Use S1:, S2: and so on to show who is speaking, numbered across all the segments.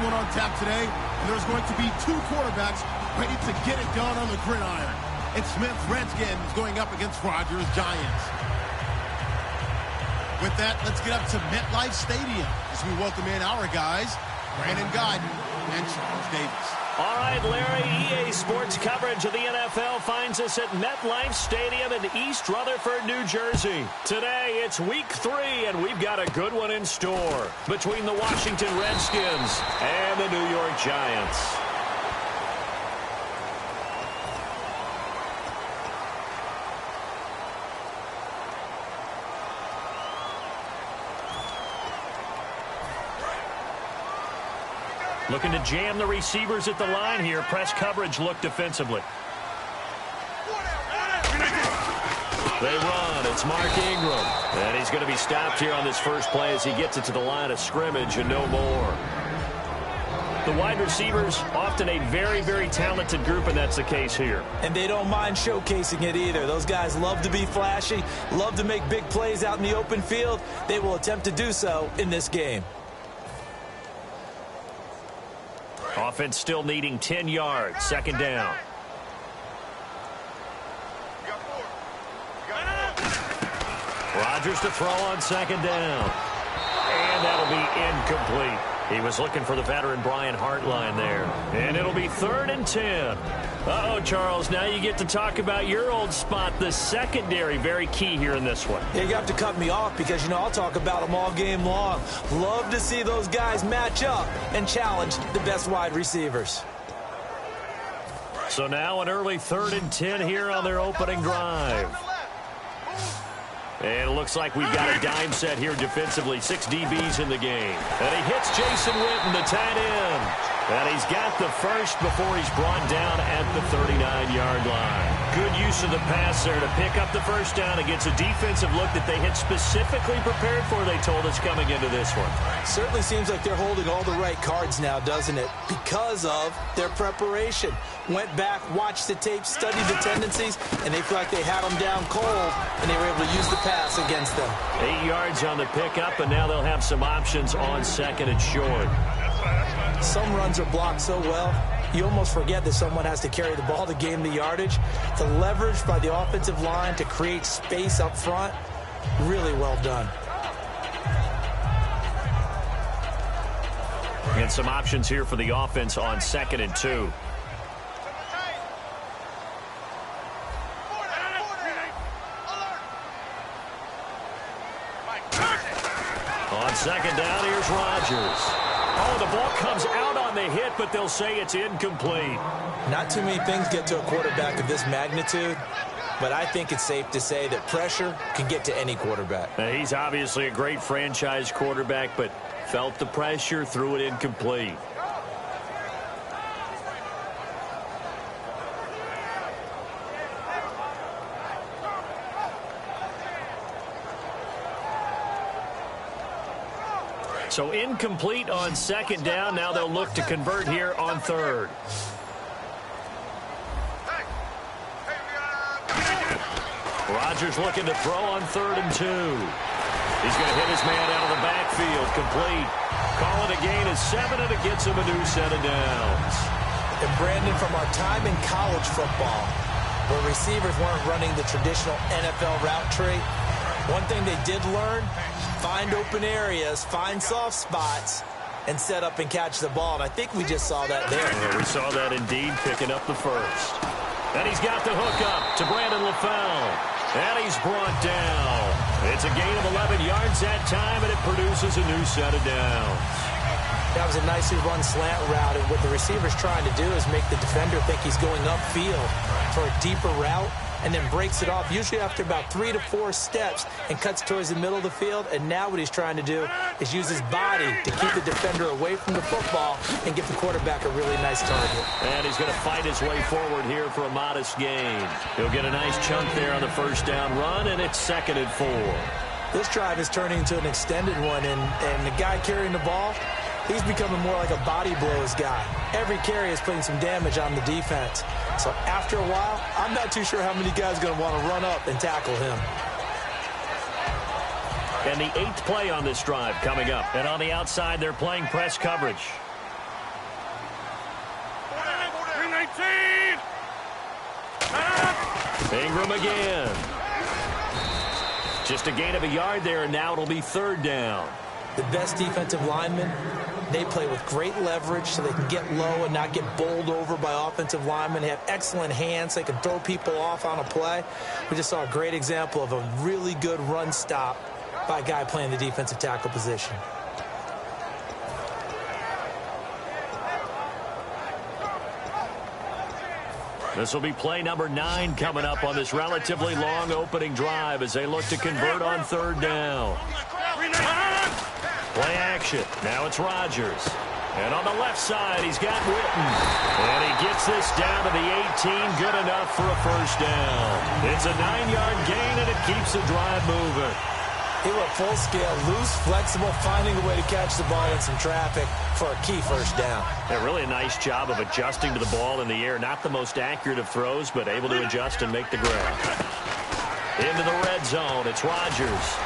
S1: one on tap today, and there's going to be two quarterbacks ready to get it done on the gridiron. It's Smith Redskins going up against Rodgers Giants. With that, let's get up to MetLife Stadium as we welcome in our guys, Brandon Guyton and Charles Davis.
S2: All right, Larry, EA Sports coverage of the NFL finds us at MetLife Stadium in East Rutherford, New Jersey. Today, it's Week 3, and we've got a good one in store between the Washington Redskins and the New York Giants. Looking to jam the receivers at the line here. Press coverage look defensively. They run. It's Mark Ingram. And he's going to be stopped here on this first play as he gets it to the line of scrimmage and no more. The wide receivers, often a very, very talented group, and that's the case here.
S3: And they don't mind showcasing it either. Those guys love to be flashy, love to make big plays out in the open field. They will attempt to do so in this game.
S2: Offense still needing 10 yards. Second down. Rodgers to throw on second down. And that'll be incomplete. He was looking for the veteran Brian Hartline there. And it'll be 3rd and 10. Uh-oh, Charles, now you get to talk about your old spot, the secondary. Very key here in this one.
S3: Yeah, you have to cut me off because, I'll talk about them all game long. Love to see those guys match up and challenge the best wide receivers.
S2: So now an early 3rd and 10 here on their opening drive. And it looks like we've got a dime set here defensively. 6 DBs in the game. And he hits Jason Witten, the tight end. And he's got the first before he's brought down at the 39-yard line. Good use of the pass there to pick up the first down against a defensive look that they had specifically prepared for, they told us, coming into this one.
S3: Certainly seems like they're holding all the right cards now, doesn't it? Because of their preparation. Went back, watched the tape, studied the tendencies, and they feel like they had them down cold, and they were able to use the pass against them.
S2: 8 yards on the pickup, and now they'll have some options on second and short.
S3: Some runs are blocked so well, you almost forget that someone has to carry the ball to gain the yardage. The leverage by the offensive line to create space up front, really well done.
S2: And some options here for the offense on 2nd and 2. On second down, here's Rodgers. Oh, the ball comes out on the hit, but they'll say it's incomplete.
S3: Not too many things get to a quarterback of this magnitude, but I think it's safe to say that pressure can get to any quarterback.
S2: Now, he's obviously a great franchise quarterback, but felt the pressure, threw it incomplete. So incomplete on second down. Now they'll look to convert here on 3rd. Rodgers looking to throw on 3rd and 2. He's going to hit his man out of the backfield. Complete. Call it a gain of 7, and it gets him a new set of downs.
S3: And Brandon, from our time in college football, where receivers weren't running the traditional NFL route tree, one thing they did learn, find open areas, find soft spots, and set up and catch the ball. And I think we just saw that there.
S2: Yeah, we saw that indeed, picking up the first. And he's got the hook up to Brandon LaFell. And he's brought down. It's a gain of 11 yards that time, and it produces a new set of downs.
S3: That was a nicely run slant route, and what the receiver's trying to do is make the defender think he's going upfield for a deeper route, and then breaks it off, usually after about 3 to 4 steps, and cuts towards the middle of the field. And now what he's trying to do is use his body to keep the defender away from the football and give the quarterback a really nice target.
S2: And he's going to fight his way forward here for a modest gain. He'll get a nice chunk there on the first down run, and it's 2nd and 4.
S3: This drive is turning into an extended one, and the guy carrying the ball, he's becoming more like a body blows guy. Every carry is putting some damage on the defense. So after a while, I'm not too sure how many guys are going to want to run up and tackle him.
S2: And the 8th play on this drive coming up. And on the outside, they're playing press coverage. Ingram again. Just a gain of a yard there, and now it'll be third down.
S3: The best defensive linemen, they play with great leverage so they can get low and not get bowled over by offensive linemen. They have excellent hands. They can throw people off on a play. We just saw a great example of a really good run stop by a guy playing the defensive tackle position.
S2: This will be play number 9 coming up on this relatively long opening drive as they look to convert on third down. Play action. Now it's Rodgers. And on the left side, he's got Witten. And he gets this down to the 18. Good enough for a first down. It's a 9-yard gain, and it keeps the drive moving.
S3: He went full scale, loose, flexible, finding a way to catch the ball in some traffic for a key first down.
S2: Yeah, really a nice job of adjusting to the ball in the air. Not the most accurate of throws, but able to adjust and make the grab. Into the red zone, it's Rodgers.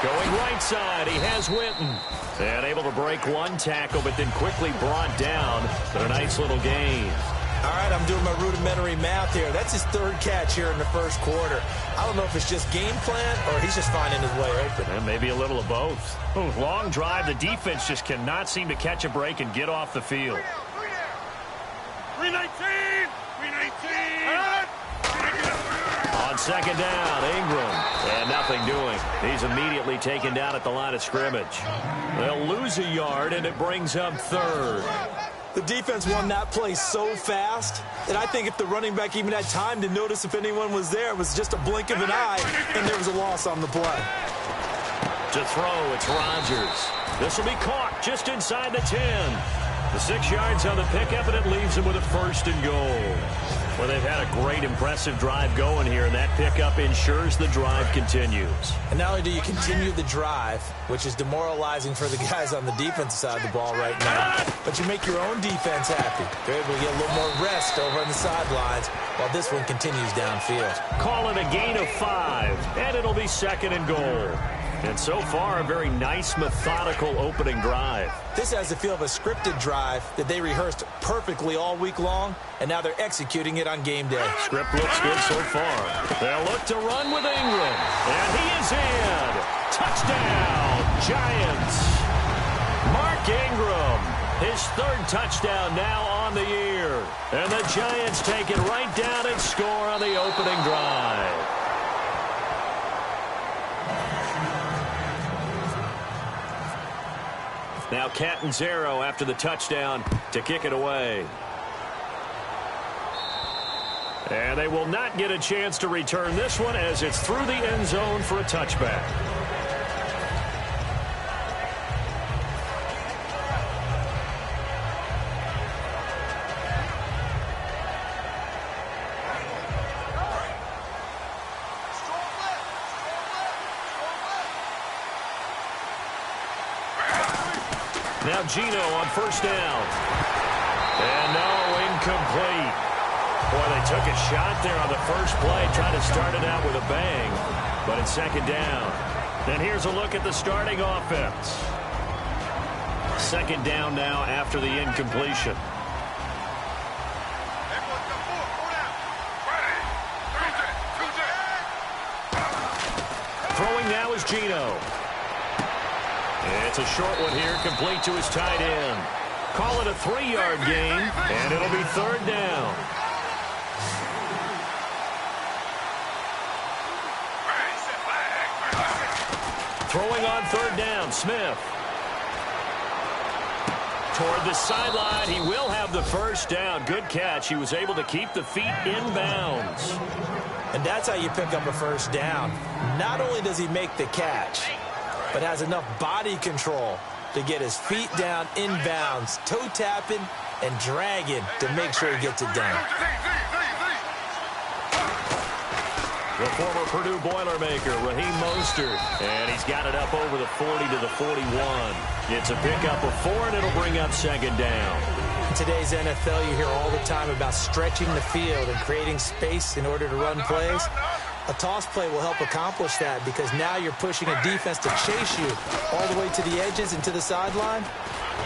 S2: Going right side, he has Witten. And able to break one tackle, but then quickly brought down for a nice little gain.
S3: All right, I'm doing my rudimentary math here. That's his third catch here in the first quarter. I don't know if it's just game plan or he's just finding his way open.
S2: And maybe a little of both. Long drive. The defense just cannot seem to catch a break and get off the field.
S1: 319! 319!
S2: On second down, Ingram. And nothing doing. He's immediately taken down at the line of scrimmage. They'll lose a yard, and it brings up third.
S3: The defense won that play so fast that I think if the running back even had time to notice if anyone was there, it was just a blink of an eye, and there was a loss on the play.
S2: To throw, it's Rodgers. This will be caught just inside the 10. The 6 yards on the pickup, and it leaves him with a first and goal. Well, they've had a great, impressive drive going here, and that pickup ensures the drive continues.
S3: And not only do you continue the drive, which is demoralizing for the guys on the defensive side of the ball right now, but you make your own defense happy. They're able to get a little more rest over on the sidelines while this one continues downfield.
S2: Call it a gain of 5, and it'll be second and goal. And so far, a very nice, methodical opening drive.
S3: This has the feel of a scripted drive that they rehearsed perfectly all week long, and now they're executing it on game day.
S2: Script looks good so far. They'll look to run with Ingram. And he is in. Touchdown, Giants. Mark Ingram, his third touchdown now on the year. And the Giants take it right down and score on the opening drive. Now Catanzaro after the touchdown to kick it away. And they will not get a chance to return this one as it's through the end zone for a touchback. Now Gino on first down. And no, incomplete. Boy, they took a shot there on the first play, trying to start it out with a bang. But it's second down. And here's a look at the starting offense. Second down now after the incompletion. Throwing now is Gino. It's a short one here, complete to his tight end. Call it a 3-yard gain, and it'll be third down. Throwing on third down, Smith. Toward the sideline, he will have the first down. Good catch. He was able to keep the feet in bounds.
S3: And that's how you pick up a first down. Not only does he make the catch, but has enough body control to get his feet down in bounds, toe tapping and dragging to make sure he gets it done.
S2: The former Purdue Boilermaker, Raheem Mostert, and he's got it up over the 40 to the 41. It's a pickup of 4, and it'll bring up second down.
S3: In today's NFL, you hear all the time about stretching the field and creating space in order to run plays. A toss play will help accomplish that because now you're pushing a defense to chase you all the way to the edges and to the sideline.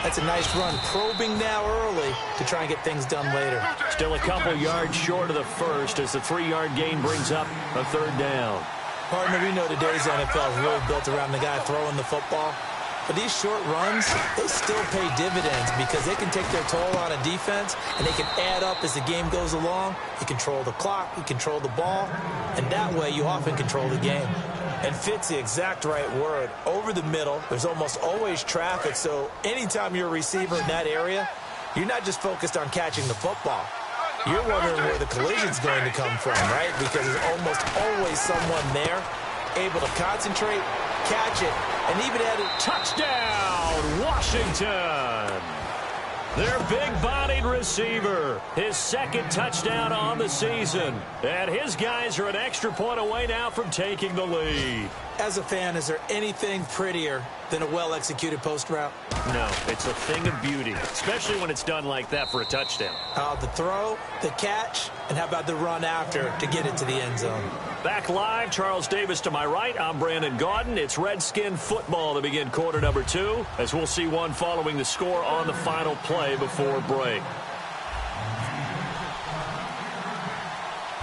S3: That's a nice run, probing now early to try and get things done later.
S2: Still a couple yards short of the first as the 3-yard gain brings up a third down.
S3: Partner, we know today's NFL is really built around the guy throwing the football. But these short runs, they still pay dividends because they can take their toll on a defense, and they can add up as the game goes along. You control the clock, you control the ball, and that way you often control the game. And fit's the exact right word. Over the middle, there's almost always traffic, so anytime you're a receiver in that area, you're not just focused on catching the football. You're wondering where the collision's going to come from, right? Because there's almost always someone there able to concentrate, catch it, and even add a
S2: touchdown, Washington. Their big-bodied receiver, his second touchdown on the season. And his guys are an extra point away now from taking the lead.
S3: As a fan, is there anything prettier than a well-executed post route?
S2: No, it's a thing of beauty, especially when it's done like that for a touchdown.
S3: The throw, the catch, and how about the run after to get it to the end zone?
S2: Back live, Charles Davis to my right. I'm Brandon Gaudin. It's Redskin football to begin quarter number 2, as we'll see one following the score on the final play before break.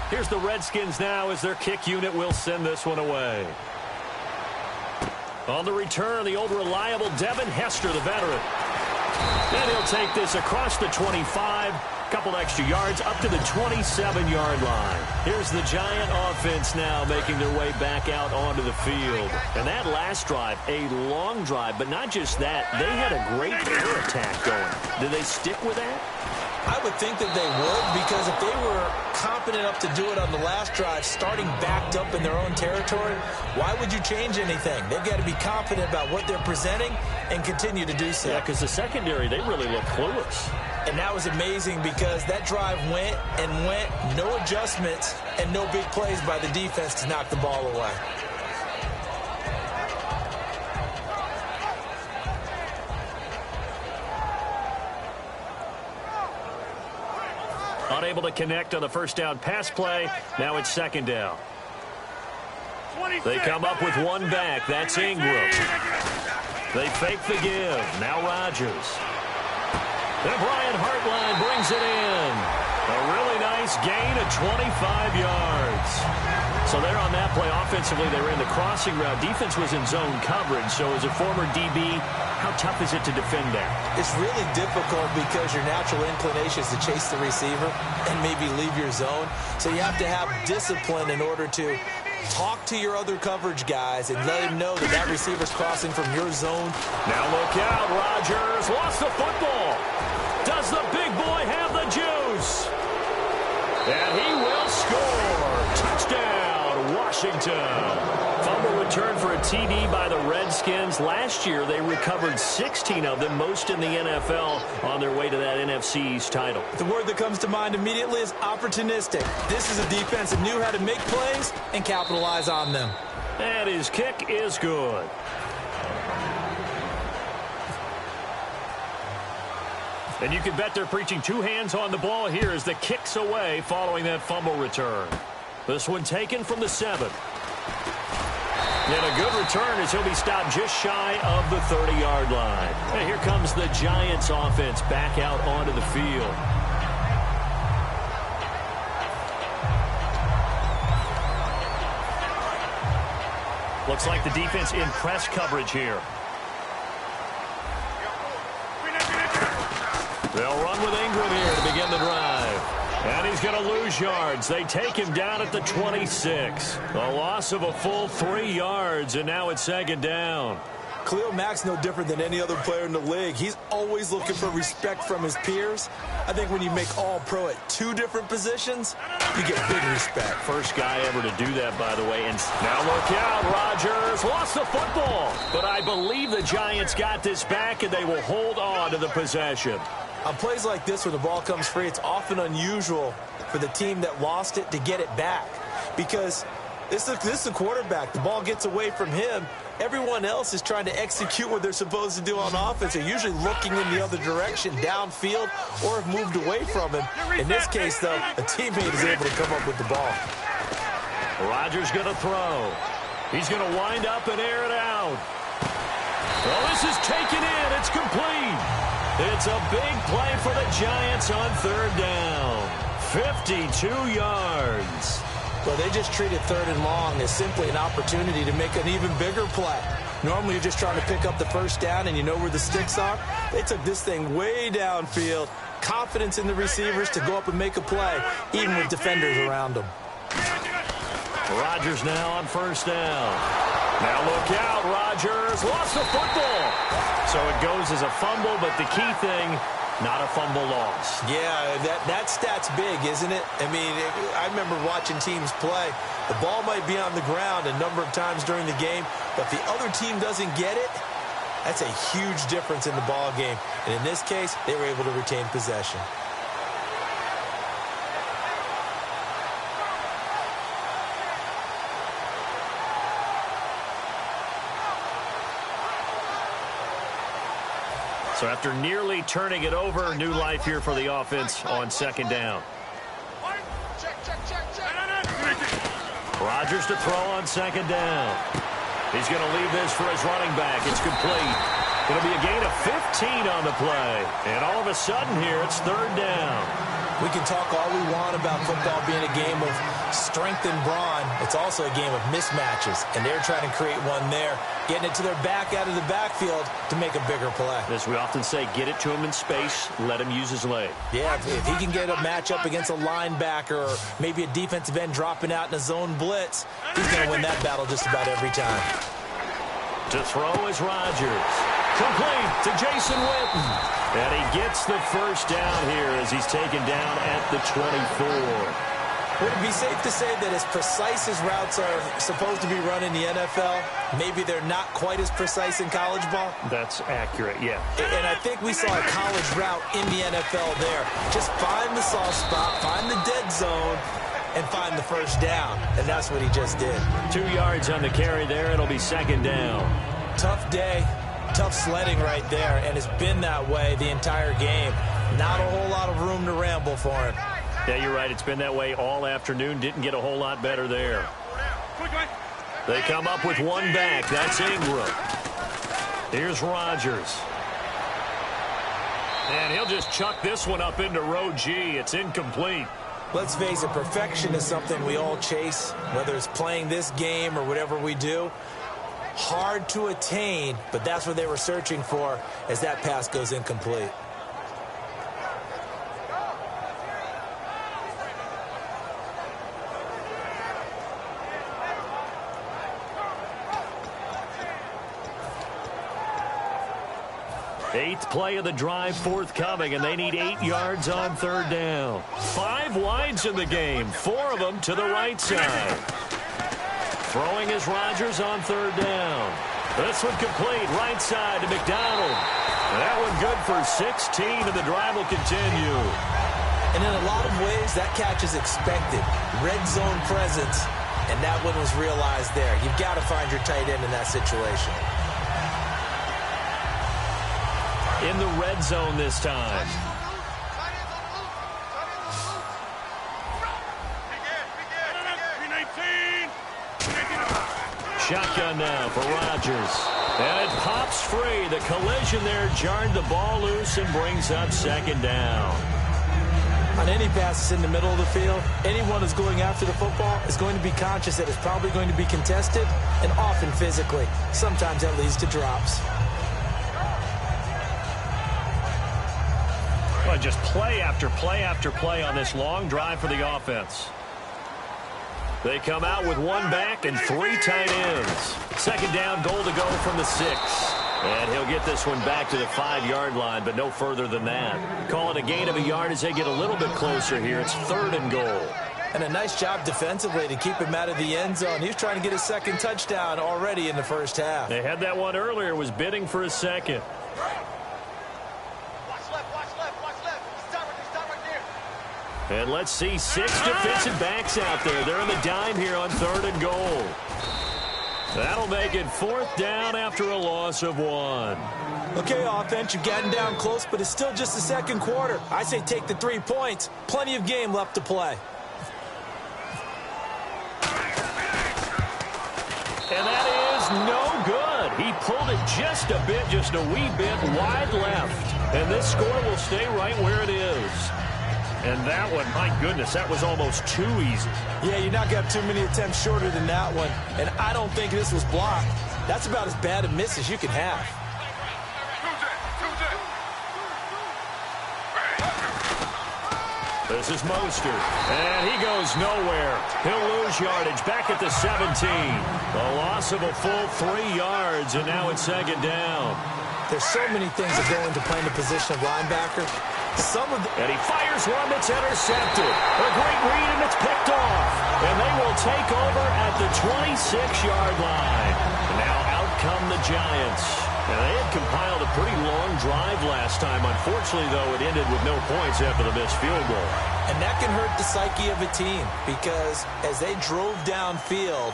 S2: Here's the Redskins now as their kick unit will send this one away. On the return, the old reliable Devin Hester, the veteran. And he'll take this across the 25. Couple extra yards up to the 27-yard line. Here's the Giant offense now making their way back out onto the field. And that last drive, a long drive, but not just that. They had a great air attack going. Did they stick with that?
S3: I would think that they would, because if they were confident enough to do it on the last drive, starting backed up in their own territory, why would you change anything? They've got to be confident about what they're presenting and continue to do so.
S2: Yeah, because the secondary, they really look clueless.
S3: And that was amazing because that drive went and went, no adjustments, and no big plays by the defense to knock the ball away.
S2: Unable to connect on the first down pass play. Now it's second down. They come up with one back. That's Ingram. They fake the give. Now Rodgers. And Brian Hartline brings it in. A really nice gain of 25 yards. So there on that play, offensively, they ran the crossing route. Defense was in zone coverage. So as a former DB, how tough is it to defend that?
S3: It's really difficult because your natural inclination is to chase the receiver and maybe leave your zone. So you have to have discipline in order to talk to your other coverage guys and let them know that that receiver's crossing from your zone.
S2: Now look out, Rodgers lost the football. Does the big boy have the juice? And he will score. Touchdown, Washington. Fumble return for a TD by the Redskins. Last year, they recovered 16 of them, most in the NFL, on their way to that NFC East title.
S3: The word that comes to mind immediately is opportunistic. This is a defense that knew how to make plays and capitalize on them.
S2: And his kick is good. And you can bet they're preaching two hands on the ball here as the kick's away following that fumble return. This one taken from the 7. And a good return as he'll be stopped just shy of the 30-yard line. And here comes the Giants offense back out onto the field. Looks like the defense in press coverage here. They'll run with Ingram here to begin the drive. And he's going to lose yards. They take him down at the 26. A loss of a full 3 yards, and now it's second down.
S3: Khalil Mack's no different than any other player in the league. He's always looking for respect from his peers. I think when you make All-Pro at 2 different positions, you get big respect.
S2: First guy ever to do that, by the way. And now look out, Rodgers lost the football. But I believe the Giants got this back, and they will hold on to the possession.
S3: On plays like this where the ball comes free, it's often unusual for the team that lost it to get it back. Because this is a quarterback. The ball gets away from him. Everyone else is trying to execute what they're supposed to do on offense. They're usually looking in the other direction, downfield, or have moved away from him. In this case, though, a teammate is able to come up with the ball.
S2: Rodgers going to throw. He's going to wind up and air it out. Well, this is taken in. It's complete. It's a big play for the Giants on third down. 52 yards.
S3: Well, they just treated third and long as simply an opportunity to make an even bigger play. Normally, you're just trying to pick up the first down and you know where the sticks are. They took this thing way downfield. Confidence in the receivers to go up and make a play, even with defenders around them.
S2: Rodgers now on first down. Now look out, Rodgers lost the football. So it goes as a fumble, but the key thing, not a fumble loss.
S3: Yeah, that stat's big, isn't it? I mean, I remember watching teams play. The ball might be on the ground a number of times during the game, but if the other team doesn't get it, that's a huge difference in the ball game. And in this case, they were able to retain possession.
S2: So after nearly turning it over, new life here for the offense on second down. Rodgers to throw on second down. He's going to leave this for his running back. It's complete. Going to be a gain of 15 on the play. And all of a sudden here, it's third down.
S3: We can talk all we want about football being a game of strength and brawn. It's also a game of mismatches, and they're trying to create one there, getting it to their back out of the backfield to make a bigger play.
S2: As we often say, get it to him in space, let him use his leg.
S3: Yeah, if he can get a matchup against a linebacker or maybe a defensive end dropping out in a zone blitz, he's going to win that battle just about every time.
S2: To throw is Rodgers. Complete to Jason Witten. And he gets the first down here as he's taken down at the 24.
S3: Would it be safe to say that as precise as routes are supposed to be run in the NFL, maybe they're not quite as precise in college ball?
S2: That's accurate, yeah.
S3: And I think we saw a college route in the NFL there. Just find the soft spot, find the dead zone, and find the first down. And that's what he just did.
S2: 2 yards on the carry there. It'll be second down.
S3: Tough day. Tough sledding right there, and it's been that way the entire game. Not a whole lot of room to ramble for him.
S2: Yeah, you're right. It's been that way all afternoon. Didn't get a whole lot better there. They come up with one back. That's Ingram. Here's Rodgers. And he'll just chuck this one up into row G. It's incomplete.
S3: Let's face it, perfection is something we all chase, whether it's playing this game or whatever we do. Hard to attain, but that's what they were searching for as that pass goes incomplete.
S2: Eighth play of the drive forthcoming, and they need 8 yards on third down. 5 wides in the game, 4 of them to the right side. Throwing is Rodgers on third down. This one complete, right side to McDonald. That one good for 16, and the drive will continue.
S3: And in a lot of ways, that catch is expected. Red zone presence, and that one was realized there. You've got to find your tight end in that situation.
S2: In the red zone this time. Shotgun now for Rodgers. And it pops free. The collision there jarred the ball loose and brings up second down.
S3: On any passes in the middle of the field, anyone who's going after the football is going to be conscious that it's probably going to be contested, and often physically. Sometimes that leads to drops.
S2: Well, just play after play after play on this long drive for the offense. They come out with one back and 3 tight ends. Second down, goal to go from the 6. And he'll get this one back to the 5-yard line, but no further than that. Call it a gain of a yard as they get a little bit closer here. It's 3rd and goal.
S3: And a nice job defensively to keep him out of the end zone. He was trying to get his second touchdown already in the first half.
S2: They had that one earlier, was bidding for a second. And let's see 6 defensive backs out there. They're in the dime here on 3rd and goal. That'll make it 4th down after a loss of 1.
S3: Okay, offense, you've gotten down close, but it's still just the second quarter. I say take the 3 points. Plenty of game left to play.
S2: And that is no good. He pulled it just a bit, just a wee bit wide left. And this score will stay right where it is. And that one, my goodness, that was almost too easy.
S3: Yeah, you're not got too many attempts shorter than that one. And I don't think this was blocked. That's about as bad a miss as you can have.
S2: This is Mostert, and he goes nowhere. He'll lose yardage back at the 17. A loss of a full 3 yards, and now it's second down.
S3: There's so many things that go into playing the position of linebacker.
S2: And he fires one that's intercepted. A great read, and it's picked off. And they will take over at the 26-yard line. Now out come the Giants. And they had compiled a pretty long drive last time. Unfortunately, though, it ended with no points after the missed field goal.
S3: And that can hurt the psyche of a team because as they drove downfield,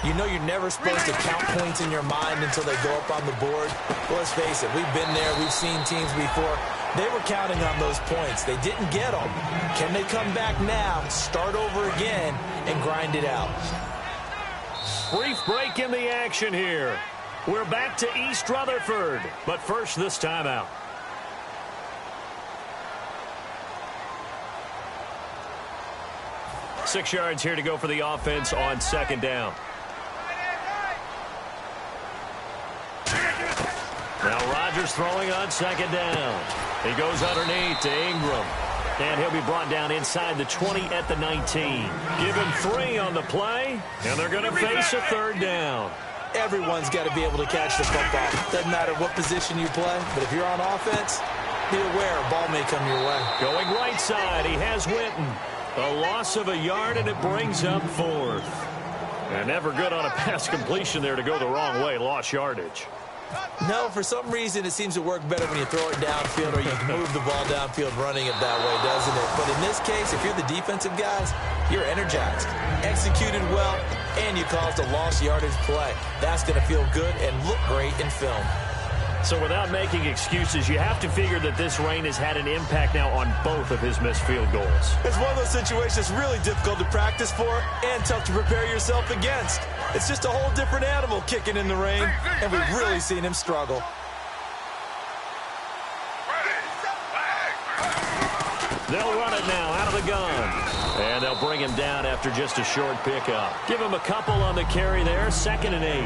S3: you know you're never supposed to count points in your mind until they go up on the board. Well, let's face it, we've been there. We've seen teams before. They were counting on those points. They didn't get them. Can they come back now, start over again, and grind it out?
S2: Brief break in the action here. We're back to East Rutherford, but first this timeout. Six yards here to go for the offense on second down. Now Rodgers throwing on second down. He goes underneath to Ingram. And he'll be brought down inside the 20 at the 19. Give him 3 on the play, and they're going to face a third down.
S3: Everyone's got to be able to catch the football. Doesn't matter what position you play, but if you're on offense, be aware a ball may come your way.
S2: Going right side, he has Witten. A loss of a yard, and it brings up fourth. And never good on a pass completion there to go the wrong way. Lost yardage.
S3: No, for some reason, it seems to work better when you throw it downfield or you can move the ball downfield running it that way, doesn't it? But in this case, if you're the defensive guys, you're energized, executed well, and you caused a lost yardage play. That's going to feel good and look great in film.
S2: So without making excuses, you have to figure that this rain has had an impact now on both of his missed field goals.
S3: It's one of those situations really difficult to practice for and tough to prepare yourself against. It's just a whole different animal kicking in the rain, and we've really seen him struggle.
S2: They'll run it now out of the gun. And they'll bring him down after just a short pickup. Give him a couple on the carry there, 2nd and 8.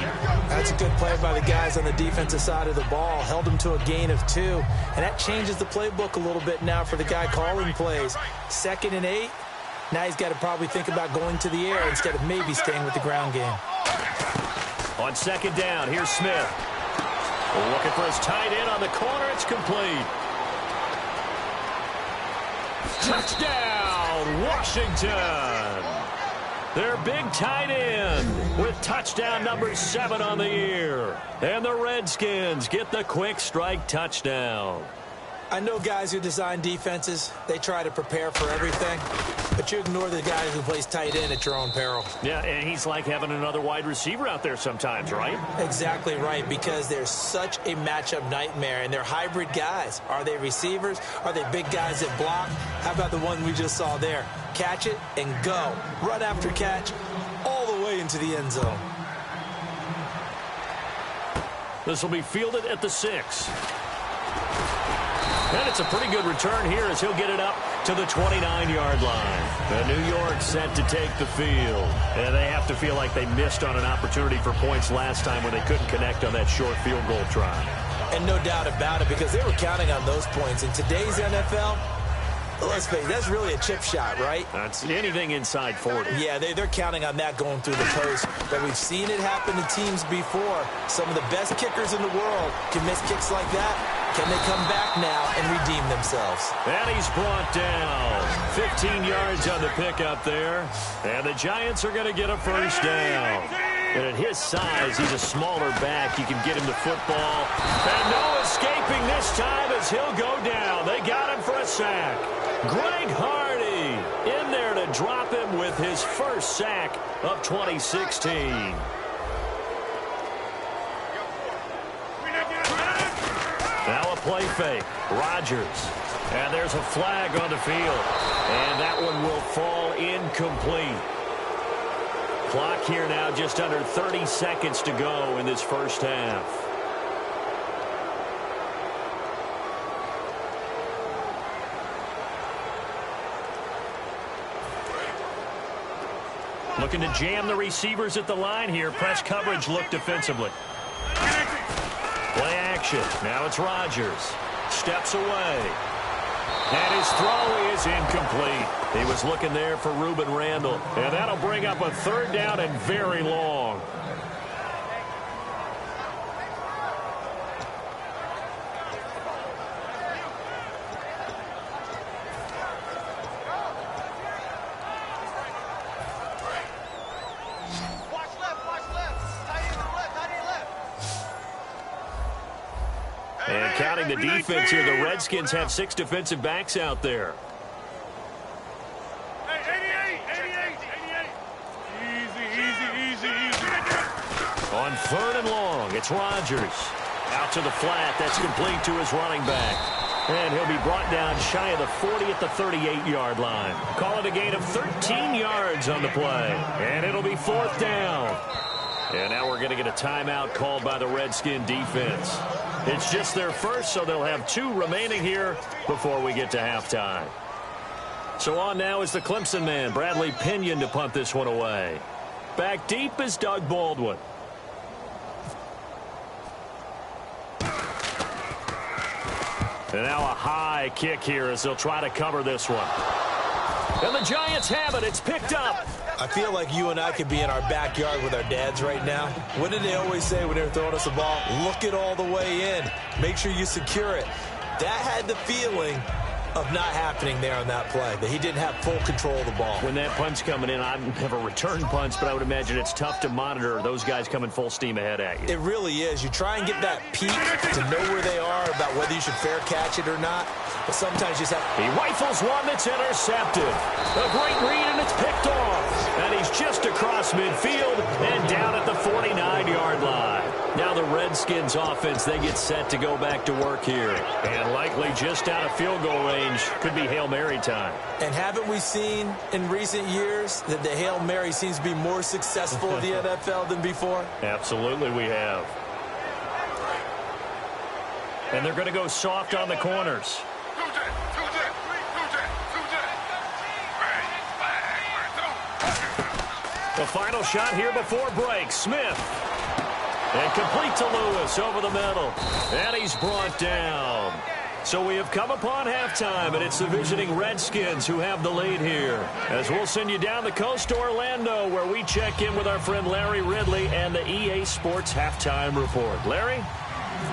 S3: That's a good play by the guys on the defensive side of the ball. Held him to a gain of 2. And that changes the playbook a little bit now for the guy calling plays. 2nd and 8. Now he's got to probably think about going to the air instead of maybe staying with the ground game.
S2: On 2nd down, here's Smith. Looking for his tight end on the corner. It's complete. Touchdown, Washington. Their big tight end with touchdown number 7 on the year. And the Redskins get the quick strike touchdown.
S3: I know guys who design defenses, they try to prepare for everything, but you ignore the guy who plays tight end at your own peril.
S2: Yeah, and he's like having another wide receiver out there sometimes, right?
S3: Exactly right, because they're such a matchup nightmare, and they're hybrid guys. Are they receivers? Are they big guys that block? How about the one we just saw there? Catch it and go. Run after catch all the way into the end zone.
S2: This will be fielded at the 6. And it's a pretty good return here as he'll get it up to the 29-yard line. The New York set to take the field. And they have to feel like they missed on an opportunity for points last time when they couldn't connect on that short field goal try.
S3: And no doubt about it, because they were counting on those points. In today's NFL, let's face it, that's really a chip shot, right?
S2: That's anything inside 40.
S3: Yeah, they're counting on that going through the post. But we've seen it happen to teams before. Some of the best kickers in the world can miss kicks like that. Can they come back now and redeem themselves?
S2: And he's brought down. 15 yards on the pickup there. And the Giants are going to get a first down. And at his size, he's a smaller back. You can get him the football. And no escaping this time as he'll go down. They got him for a sack. Greg Hardy in there to drop him with his first sack of 2016. Now a play fake. Rodgers. And there's a flag on the field. And that one will fall incomplete. Clock here now, just under 30 seconds to go in this first half. Looking to jam the receivers at the line here. Press coverage look defensively. Play action. Now it's Rodgers. Steps away. And his throw is incomplete. He was looking there for Reuben Randall. And that'll bring up a third down and very long. And counting the defense here, the Redskins have 6 defensive backs out there.
S4: 88. Easy.
S2: On 3rd and long, it's Rodgers. Out to the flat, that's complete to his running back. And he'll be brought down shy of the 40 at the 38-yard line. Call it a gain of 13 yards on the play. And it'll be 4th down. And now we're going to get a timeout called by the Redskin defense. It's just their first, so they'll have 2 remaining here before we get to halftime. So on now is the Clemson man, Bradley Pinion, to punt this one away. Back deep is Doug Baldwin. And now a high kick here as they'll try to cover this one. And the Giants have it. It's picked up.
S3: I feel like you and I could be in our backyard with our dads right now. What did they always say when they were throwing us the ball? Look it all the way in. Make sure you secure it. That had the feeling of not happening there on that play, that he didn't have full control of the ball.
S2: When that punt's coming in, I've never returned punts, but I would imagine it's tough to monitor those guys coming full steam ahead at you.
S3: It really is. You try and get that peek to know where they are, about whether you should fair catch it or not. But sometimes you just have...
S2: He rifles one that's intercepted. A great read, and it's picked off. And he's just across midfield and down at the 49-yard line. Now the Redskins offense, they get set to go back to work here. And likely just out of field goal range. Could be Hail Mary time.
S3: And haven't we seen in recent years that the Hail Mary seems to be more successful in the NFL than before?
S2: Absolutely we have. And they're going to go soft on the corners. The final shot here before break. Smith. And complete to Lewis over the middle. And he's brought down. So we have come upon halftime, and it's the visiting Redskins who have the lead here. As we'll send you down the coast to Orlando, where we check in with our friend Larry Ridley and the EA Sports Halftime Report. Larry?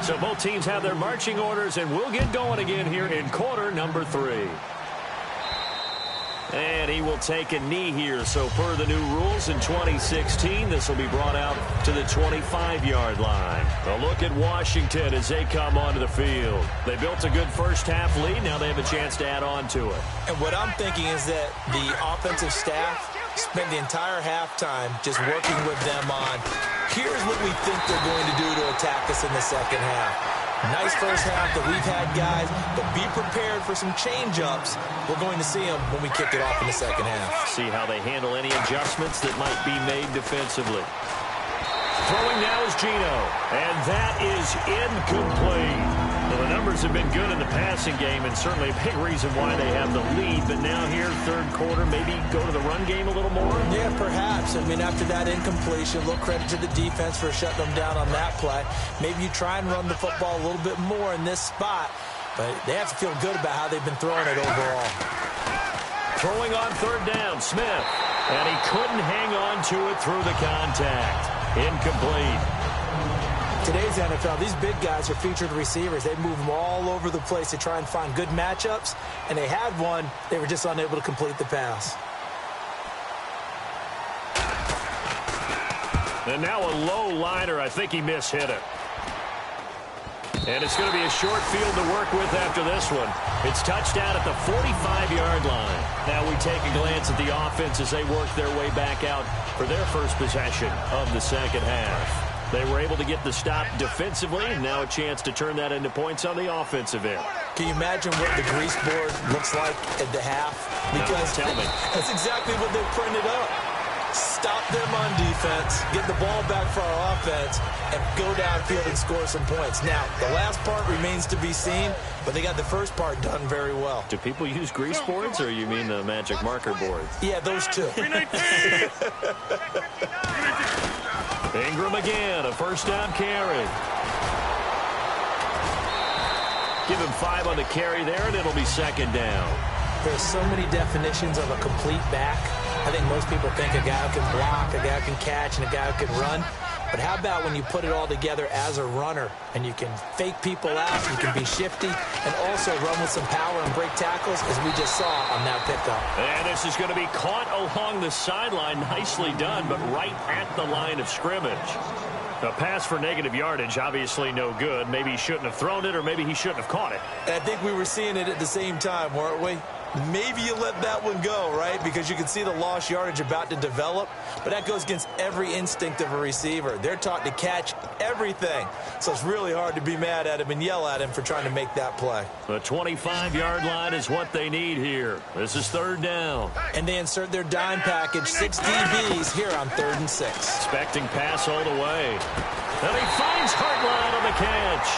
S2: So both teams have their marching orders, and we'll get going again here in quarter number 3. And he will take a knee here. So per the new rules in 2016, this will be brought out to the 25-yard line. A look at Washington as they come onto the field. They built a good first-half lead. Now they have a chance to add on to it.
S3: And what I'm thinking is that the offensive staff spent the entire halftime just working with them on, here's what we think they're going to do to attack us in the second half. Nice first half that we've had, guys, but be prepared for some change-ups. We're going to see them when we kick it off in the second half.
S2: See how they handle any adjustments that might be made defensively. Throwing now is Gino, and that is incomplete. Well, the numbers have been good in the passing game, and certainly a big reason why they have the lead. But now here, third quarter, maybe go to the run game a little more?
S3: Yeah, perhaps. I mean, after that incompletion, a little credit to the defense for shutting them down on that play. Maybe you try and run the football a little bit more in this spot, but they have to feel good about how they've been throwing it overall.
S2: Throwing on third down, Smith. And he couldn't hang on to it through the contact. Incomplete.
S3: Today's NFL, these big guys are featured receivers. They move them all over the place to try and find good matchups, and they had one. They were just unable to complete the pass.
S2: And now a low liner. I think he mishit it. And it's going to be a short field to work with after this one. It's touchdown at the 45-yard line. Now we take a glance at the offense as they work their way back out for their first possession of the second half. They were able to get the stop defensively, and now a chance to turn that into points on the offensive end.
S3: Can you imagine what the grease board looks like at the half? Because
S2: tell me.
S3: That's exactly what they printed up. stop them on defense, get the ball back for our offense, and go downfield and score some points. Now, the last part remains to be seen, but they got the first part done very well.
S2: Do people use grease boards, or you mean the magic marker boards?
S3: Yeah, those two.
S2: Ingram again, a first down carry. Give him 5 on the carry there, and it'll be second down.
S3: There's so many definitions of a complete back. I think most people think a guy who can block, a guy who can catch, and a guy who can run. But how about when you put it all together as a runner, and you can fake people out, you can be shifty, and also run with some power and break tackles, as we just saw on that pickup.
S2: And this is going to be caught along the sideline. Nicely done, but right at the line of scrimmage. A pass for negative yardage, obviously no good. Maybe he shouldn't have thrown it, or maybe he shouldn't have caught it.
S3: I think we were seeing it at the same time, weren't we? Maybe you let that one go, right? Because you can see the lost yardage about to develop. But that goes against every instinct of a receiver. They're taught to catch everything. So it's really hard to be mad at him and yell at him for trying to make that play.
S2: The 25-yard line is what they need here. This is third down.
S3: And they insert their dime package, 6 DBs here on 3rd and 6.
S2: Expecting pass all the way. And he finds Hartline on the catch.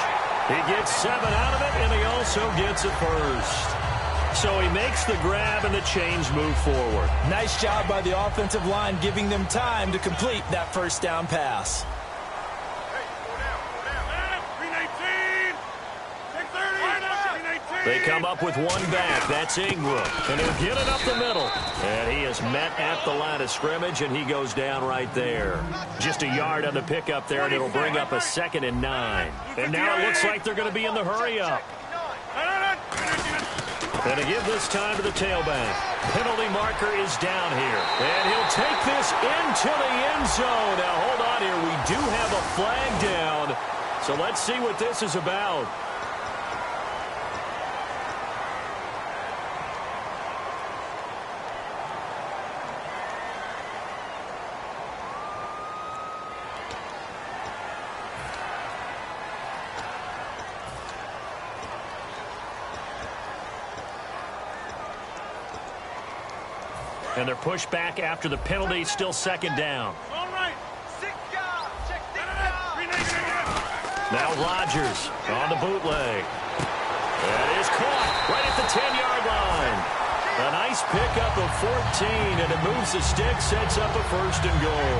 S2: He gets 7 out of it, and he also gets it first. So he makes the grab, and the chains move forward.
S3: Nice job by the offensive line, giving them time to complete that first down pass.
S2: They come up with one back. That's Ingram. And he'll get it up the middle. And he is met at the line of scrimmage, and he goes down right there. Just a yard on the pickup there, and it'll bring up a 2nd and 9. And now it looks like they're going to be in the hurry-up. And to give this time to the tailback. Penalty marker is down here. And he'll take this into the end zone. Now, hold on here. We do have a flag down. So let's see what this is about. And they're pushed back after the penalty. Still 2nd down.
S4: All right. 6 yards. Check 6 yards.
S2: Now Rodgers on the bootleg. That is caught right at the 10-yard line. A nice pickup of 14, and it moves the stick, sets up a 1st and goal.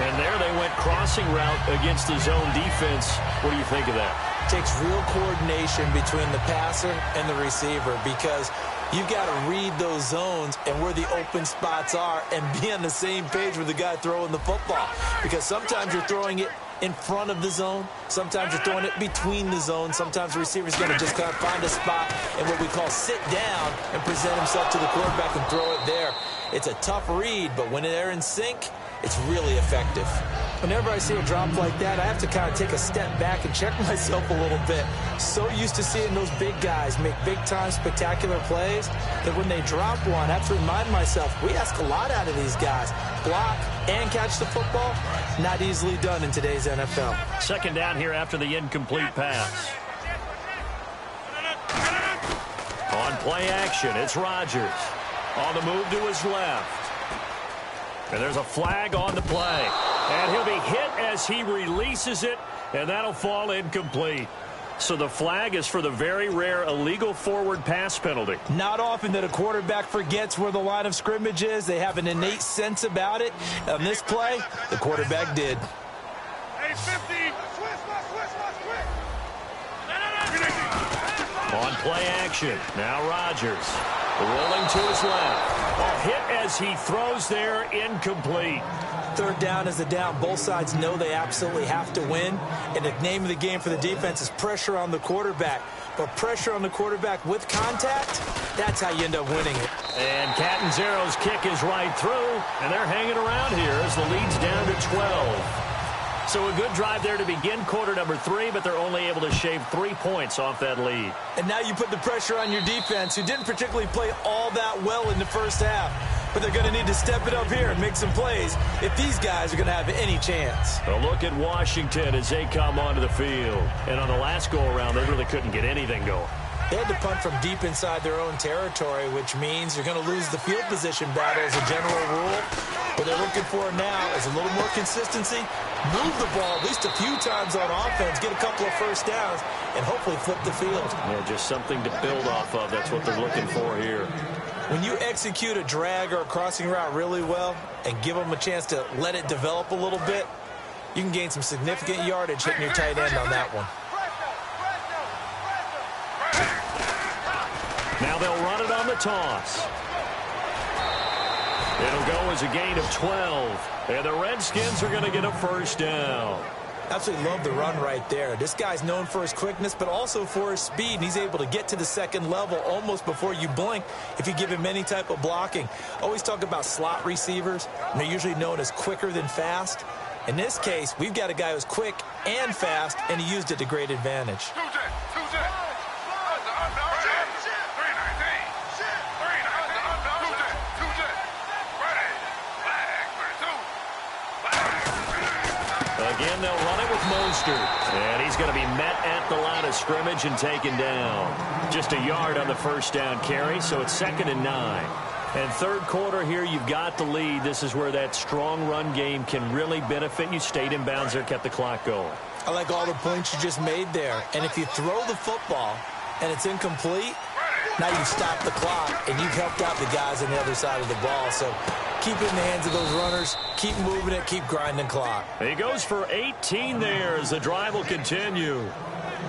S2: And there they went crossing route against the zone defense. What do you think of that?
S3: Takes real coordination between the passer and the receiver, because you've got to read those zones and where the open spots are and be on the same page with the guy throwing the football. Because sometimes you're throwing it in front of the zone. Sometimes you're throwing it between the zones. Sometimes the receiver's going to just kind of find a spot and what we call sit down and present himself to the quarterback and throw it there. It's a tough read, but when they're in sync, it's really effective. Whenever I see a drop like that, I have to kind of take a step back and check myself a little bit. So used to seeing those big guys make big-time spectacular plays that when they drop one, I have to remind myself, we ask a lot out of these guys. Block and catch the football, not easily done in today's NFL.
S2: 2nd down here after the incomplete pass. On play action, it's Rodgers. On the move to his left. And there's a flag on the play. And he'll be hit as he releases it, and that'll fall incomplete. So the flag is for the very rare illegal forward pass penalty.
S3: Not often that a quarterback forgets where the line of scrimmage is. They have an innate sense about it. On this play, the quarterback did.
S4: Hey, 50.
S2: On play action, now Rodgers. Rolling to his left. A hit as he throws there, incomplete.
S3: 3rd down is the down. Both sides know they absolutely have to win. And the name of the game for the defense is pressure on the quarterback. But pressure on the quarterback with contact, that's how you end up winning it.
S2: And Catanzaro's kick is right through, and they're hanging around here as the lead's down to 12. So a good drive there to begin quarter number 3, but they're only able to shave 3 points off that lead.
S3: And now you put the pressure on your defense, who didn't particularly play all that well in the first half. But they're going to need to step it up here and make some plays if these guys are going to have any chance.
S2: A look at Washington as they come onto the field. And on the last go-around, they really couldn't get anything going.
S3: They had to punt from deep inside their own territory, which means you're going to lose the field position battle as a general rule. What they're looking for now is a little more consistency, move the ball at least a few times on offense, get a couple of first downs, and hopefully flip the field.
S2: Yeah, just something to build off of. That's what they're looking for here.
S3: When you execute a drag or a crossing route really well and give them a chance to let it develop a little bit, you can gain some significant yardage hitting your tight end on that one.
S2: Now they'll run it on the toss. It'll go as a gain of 12. And the Redskins are going to get a first down.
S3: Absolutely love the run right there. This guy's known for his quickness, but also for his speed. And he's able to get to the second level almost before you blink if you give him any type of blocking. Always talk about slot receivers, and they're usually known as quicker than fast. In this case, we've got a guy who's quick and fast, and he used it to great advantage.
S2: Again, they'll run it with Mostert. And he's going to be met at the line of scrimmage and taken down. Just a yard on the first down carry, so it's 2nd and 9. And third quarter here, you've got the lead. This is where that strong run game can really benefit you. Stayed in bounds there, kept the clock going.
S3: I like all the points you just made there. And if you throw the football and it's incomplete, now you've stopped the clock and you've helped out the guys on the other side of the ball. So keep it in the hands of those runners. Keep moving it. Keep grinding clock.
S2: He goes for 18 there as the drive will continue.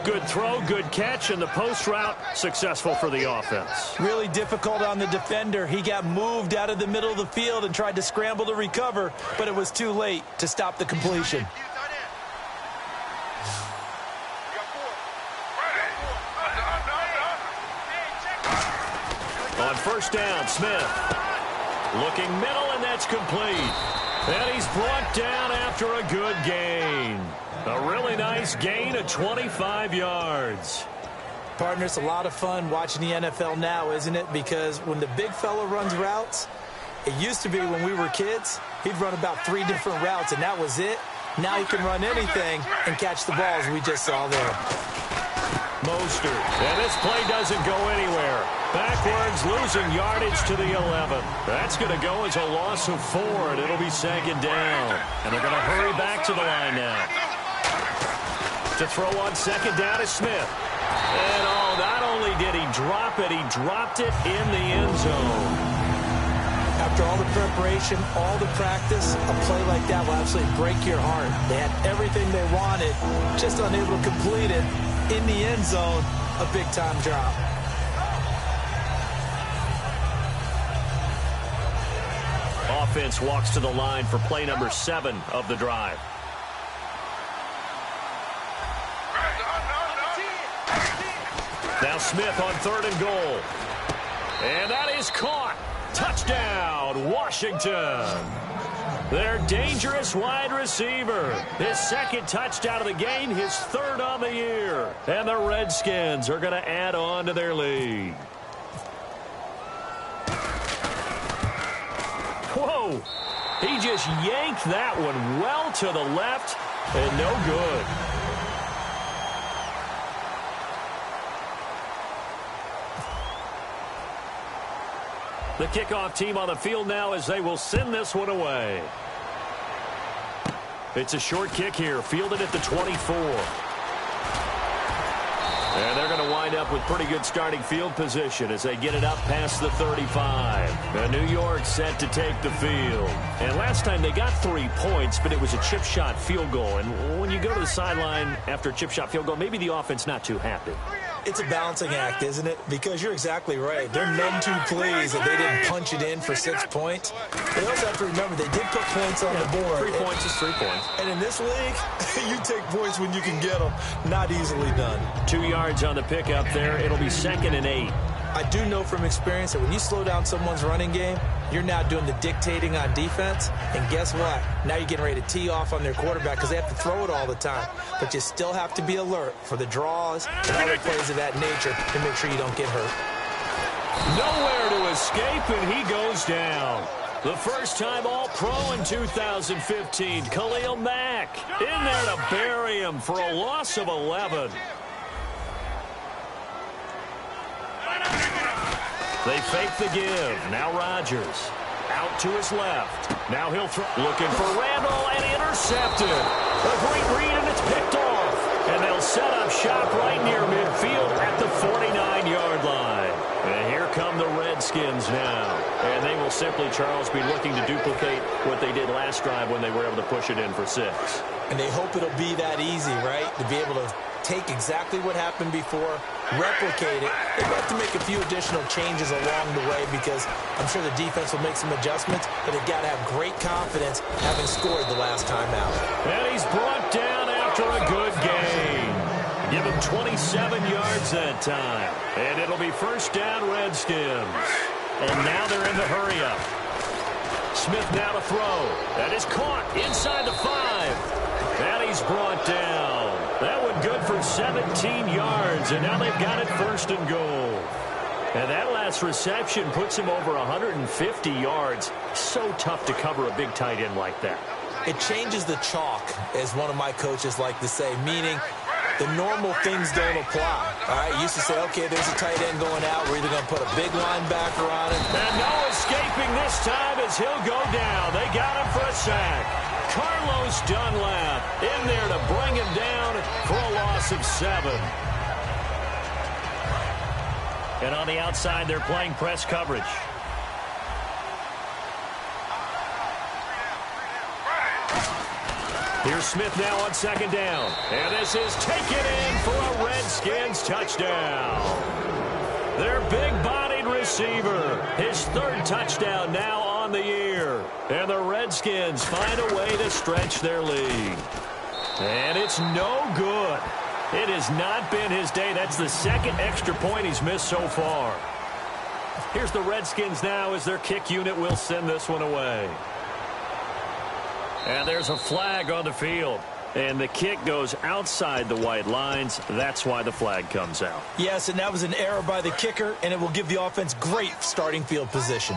S2: Good throw, good catch, and the post route successful for the offense.
S3: Really difficult on the defender. He got moved out of the middle of the field and tried to scramble to recover, but it was too late to stop the completion.
S2: On first down, Smith. Looking middle, and that's complete. And he's brought down after a good gain. A really nice gain of 25 yards.
S3: Partner, it's a lot of fun watching the NFL now, isn't it? Because when the big fella runs routes, it used to be when we were kids, he'd run about 3 different routes, and that was it. Now he can run anything and catch the balls we just saw there.
S2: Mostert. And this play doesn't go anywhere. Backwards, losing yardage to the 11. That's going to go as a loss of 4, and it'll be 2nd down. And they're going to hurry back to the line now. To throw on 2nd down is Smith. And, not only did he drop it, he dropped it in the end zone.
S3: After all the preparation, all the practice, a play like that will absolutely break your heart. They had everything they wanted, just unable to complete it. In the end zone, a big-time drop.
S2: Offense walks to the line for play number 7 of the drive. Now Smith on 3rd and goal. And that is caught. Touchdown, Washington. Their dangerous wide receiver. His 2nd touchdown of the game, his 3rd on the year. And the Redskins are going to add on to their lead. Whoa. He just yanked that one well to the left and no good. The kickoff team on the field now as they will send this one away. It's a short kick here, fielded at the 24. And they're going to wind up with pretty good starting field position as they get it up past the 35. And New York set to take the field. And last time they got 3 points, but it was a chip shot field goal. And when you go to the sideline after a chip shot field goal, maybe the offense not too happy.
S3: It's a balancing act, isn't it? Because you're exactly right. They're none too pleased that they didn't punch it in for 6 points. They also have to remember they did put points on the board.
S2: 3 points is 3 points.
S3: And in this league, you take points when you can get them. Not easily done.
S2: 2 yards on the pickup there. It'll be 2nd and 8.
S3: I do know from experience that when you slow down someone's running game, you're now doing the dictating on defense. And guess what? Now you're getting ready to tee off on their quarterback because they have to throw it all the time. But you still have to be alert for the draws and other plays of that nature to make sure you don't get hurt.
S2: Nowhere to escape, and he goes down. The first time All-Pro in 2015, Khalil Mack in there to bury him for a loss of 11. They fake the give. Now Rodgers. Out to his left. Now he'll throw. Looking for Randall, and intercepted. A great read, and it's picked off. And they'll set up shop right near midfield at the 49-yard line. And here come the Redskins now. And they will simply, Charles, be looking to duplicate what they did last drive when they were able to push it in for 6.
S3: And they hope it'll be that easy, right? To be able to take exactly what happened before, replicate it. They have to make a few additional changes along the way because I'm sure the defense will make some adjustments, but they've got to have great confidence having scored the last time out.
S2: And he's brought down after a good gain. Give him 27 yards that time. And it'll be first down, Redskins. And now they're in the hurry-up. Smith now to throw. That is caught inside the 5. And he's brought down. That one good for 17 yards, and now they've got it first and goal. And that last reception puts him over 150 yards. So tough to cover a big tight end like that.
S3: It changes the chalk, as one of my coaches like to say, meaning the normal things don't apply. All right, you used to say, okay, there's a tight end going out. We're either going to put a big linebacker on him.
S2: And no escaping this time as he'll go down. They got him for a sack. Carlos Dunlap in there to bring him down for a loss of 7. And on the outside, they're playing press coverage. Here's Smith now on second down. And this is taken in for a Redskins touchdown. Their big-bodied receiver. His 3rd touchdown now on the year. And the Redskins find a way to stretch their lead. And it's no good. It has not been his day. That's the 2nd extra point he's missed so far. Here's the Redskins now as their kick unit will send this one away. And there's a flag on the field. And the kick goes outside the white lines. That's why the flag comes out.
S3: Yes, and that was an error by the kicker, and it will give the offense great starting field position.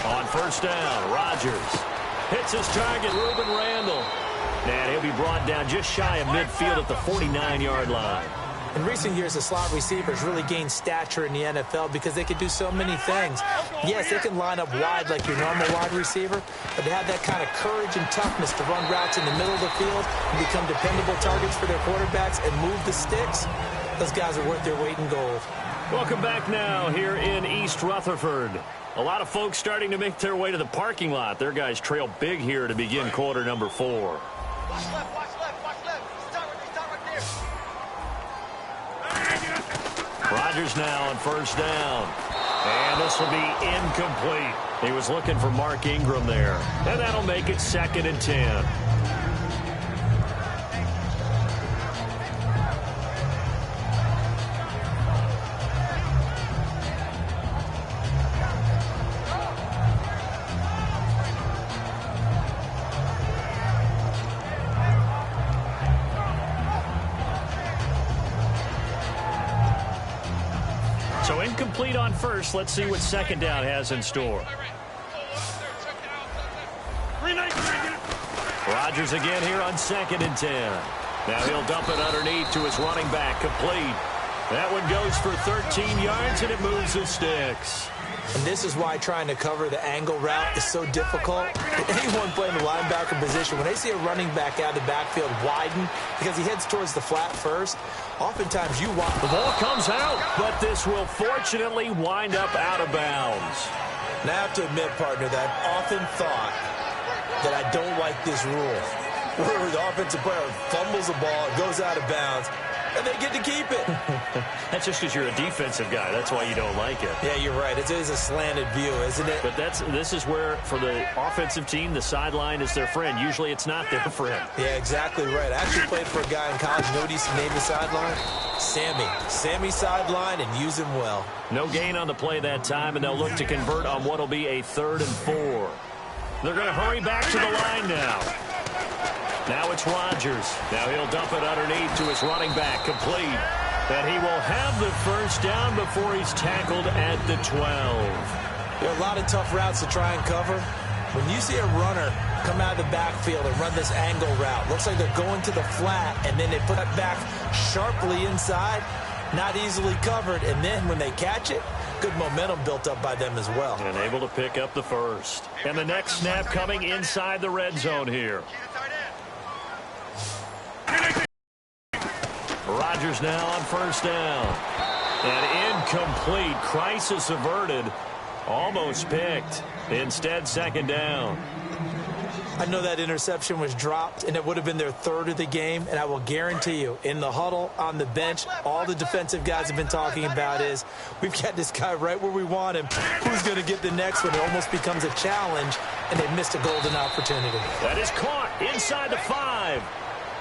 S2: On first down, Rodgers hits his target, Reuben Randall. And he'll be brought down just shy of midfield at the 49-yard line.
S3: In recent years, the slot receivers really gained stature in the NFL because they can do so many things. Yes, they can line up wide like your normal wide receiver, but to have that kind of courage and toughness to run routes in the middle of the field and become dependable targets for their quarterbacks and move the sticks, those guys are worth their weight in gold.
S2: Welcome back now here in East Rutherford. A lot of folks starting to make their way to the parking lot. Their guys trail big here to begin quarter number 4.
S4: Watch left, watch left, watch left. Start right there.
S2: Rodgers now on first down. And this will be incomplete. He was looking for Mark Ingram there. And that'll make it 2nd and 10. So incomplete on first. Let's see what second down has in store. Rodgers again here on 2nd and 10. Now he'll dump it underneath to his running back. Complete. That one goes for 13 yards, and it moves the sticks.
S3: And this is why trying to cover the angle route is so difficult. Anyone playing the linebacker position, when they see a running back out of the backfield widen because he heads towards the flat first, oftentimes you watch.
S2: The ball comes out, but this will fortunately wind up out of bounds.
S3: Now I have to admit, partner, that I've often thought that I don't like this rule. Where the offensive player fumbles the ball, it goes out of bounds, and they get to keep it.
S2: That's just because you're a defensive guy. That's why you don't like it.
S3: Yeah, you're right. It is a slanted view, isn't it?
S2: But this is where, for the offensive team, the sideline is their friend. Usually it's not their friend.
S3: Yeah, exactly right. I actually played for a guy in college. You know what he used to name the sideline? Sammy. Sammy sideline, and use him well.
S2: No gain on the play that time, and they'll look to convert on what will be a 3rd and 4. They're going to hurry back to the line now. Now it's Rodgers. Now he'll dump it underneath to his running back. Complete. And he will have the first down before he's tackled at the 12.
S3: There are a lot of tough routes to try and cover. When you see a runner come out of the backfield and run this angle route, looks like they're going to the flat, and then they put it back sharply inside. not easily covered, and then when they catch it, good momentum built up by them as well.
S2: And able to pick up the first. And the next snap coming inside the red zone here. Rodgers now on first down. And incomplete. Crisis averted. Almost picked. Instead, second down.
S3: I know that interception was dropped, and it would have been their third of the game, and I will guarantee you, in the huddle, on the bench, all the defensive guys have been talking about is, we've got this guy right where we want him. Who's going to get the next one? It almost becomes a challenge, and they missed a golden opportunity.
S2: That is caught inside the 5.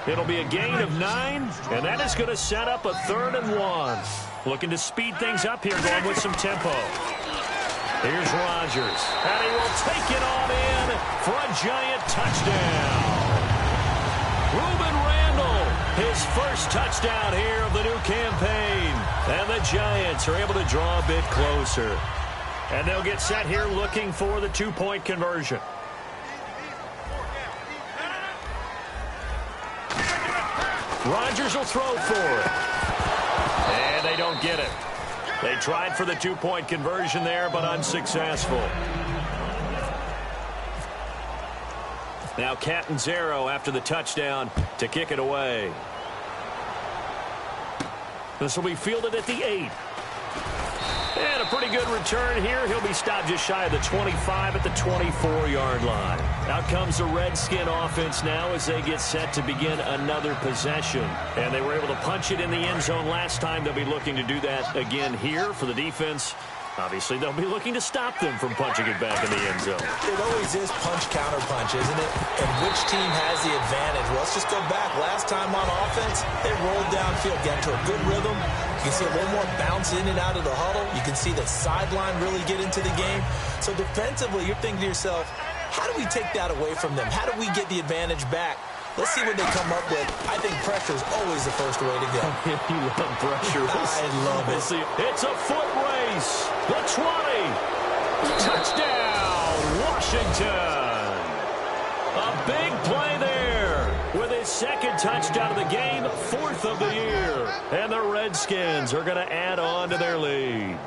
S2: It'll be a gain of 9, and that is going to set up a 3rd and 1. Looking to speed things up here, going with some tempo. Here's Rodgers, and he will take it on in for a giant touchdown. Reuben Randall, his first touchdown here of the new campaign. And the Giants are able to draw a bit closer. And they'll get set here looking for the 2-point conversion. Rodgers will throw for it. And they don't get it. They tried for the 2-point conversion there, but unsuccessful. Now Catanzaro after the touchdown to kick it away. This will be fielded at the 8. And a pretty good return here. He'll be stopped just shy of the 25 at the 24-yard line. Out comes the Redskin offense now as they get set to begin another possession. And they were able to punch it in the end zone last time. They'll be looking to do that again here for the defense. Obviously, they'll be looking to stop them from punching it back in the end zone.
S3: It always is punch-counter-punch, isn't it? And which team has the advantage? Well, let's just go back. Last time on offense, they rolled downfield, got into a good rhythm. You can see a little more bounce in and out of the huddle. You can see the sideline really get into the game. So defensively, you're thinking to yourself, how do we take that away from them? How do we get the advantage back? Let's see what they come up with. I think pressure is always the first way to go.
S2: You love pressure.
S3: I love it.
S2: It's a foot race. The 20. Touchdown, Washington. A big play there with his second touchdown of the game, 4th of the year. And the Redskins are going to add on to their lead.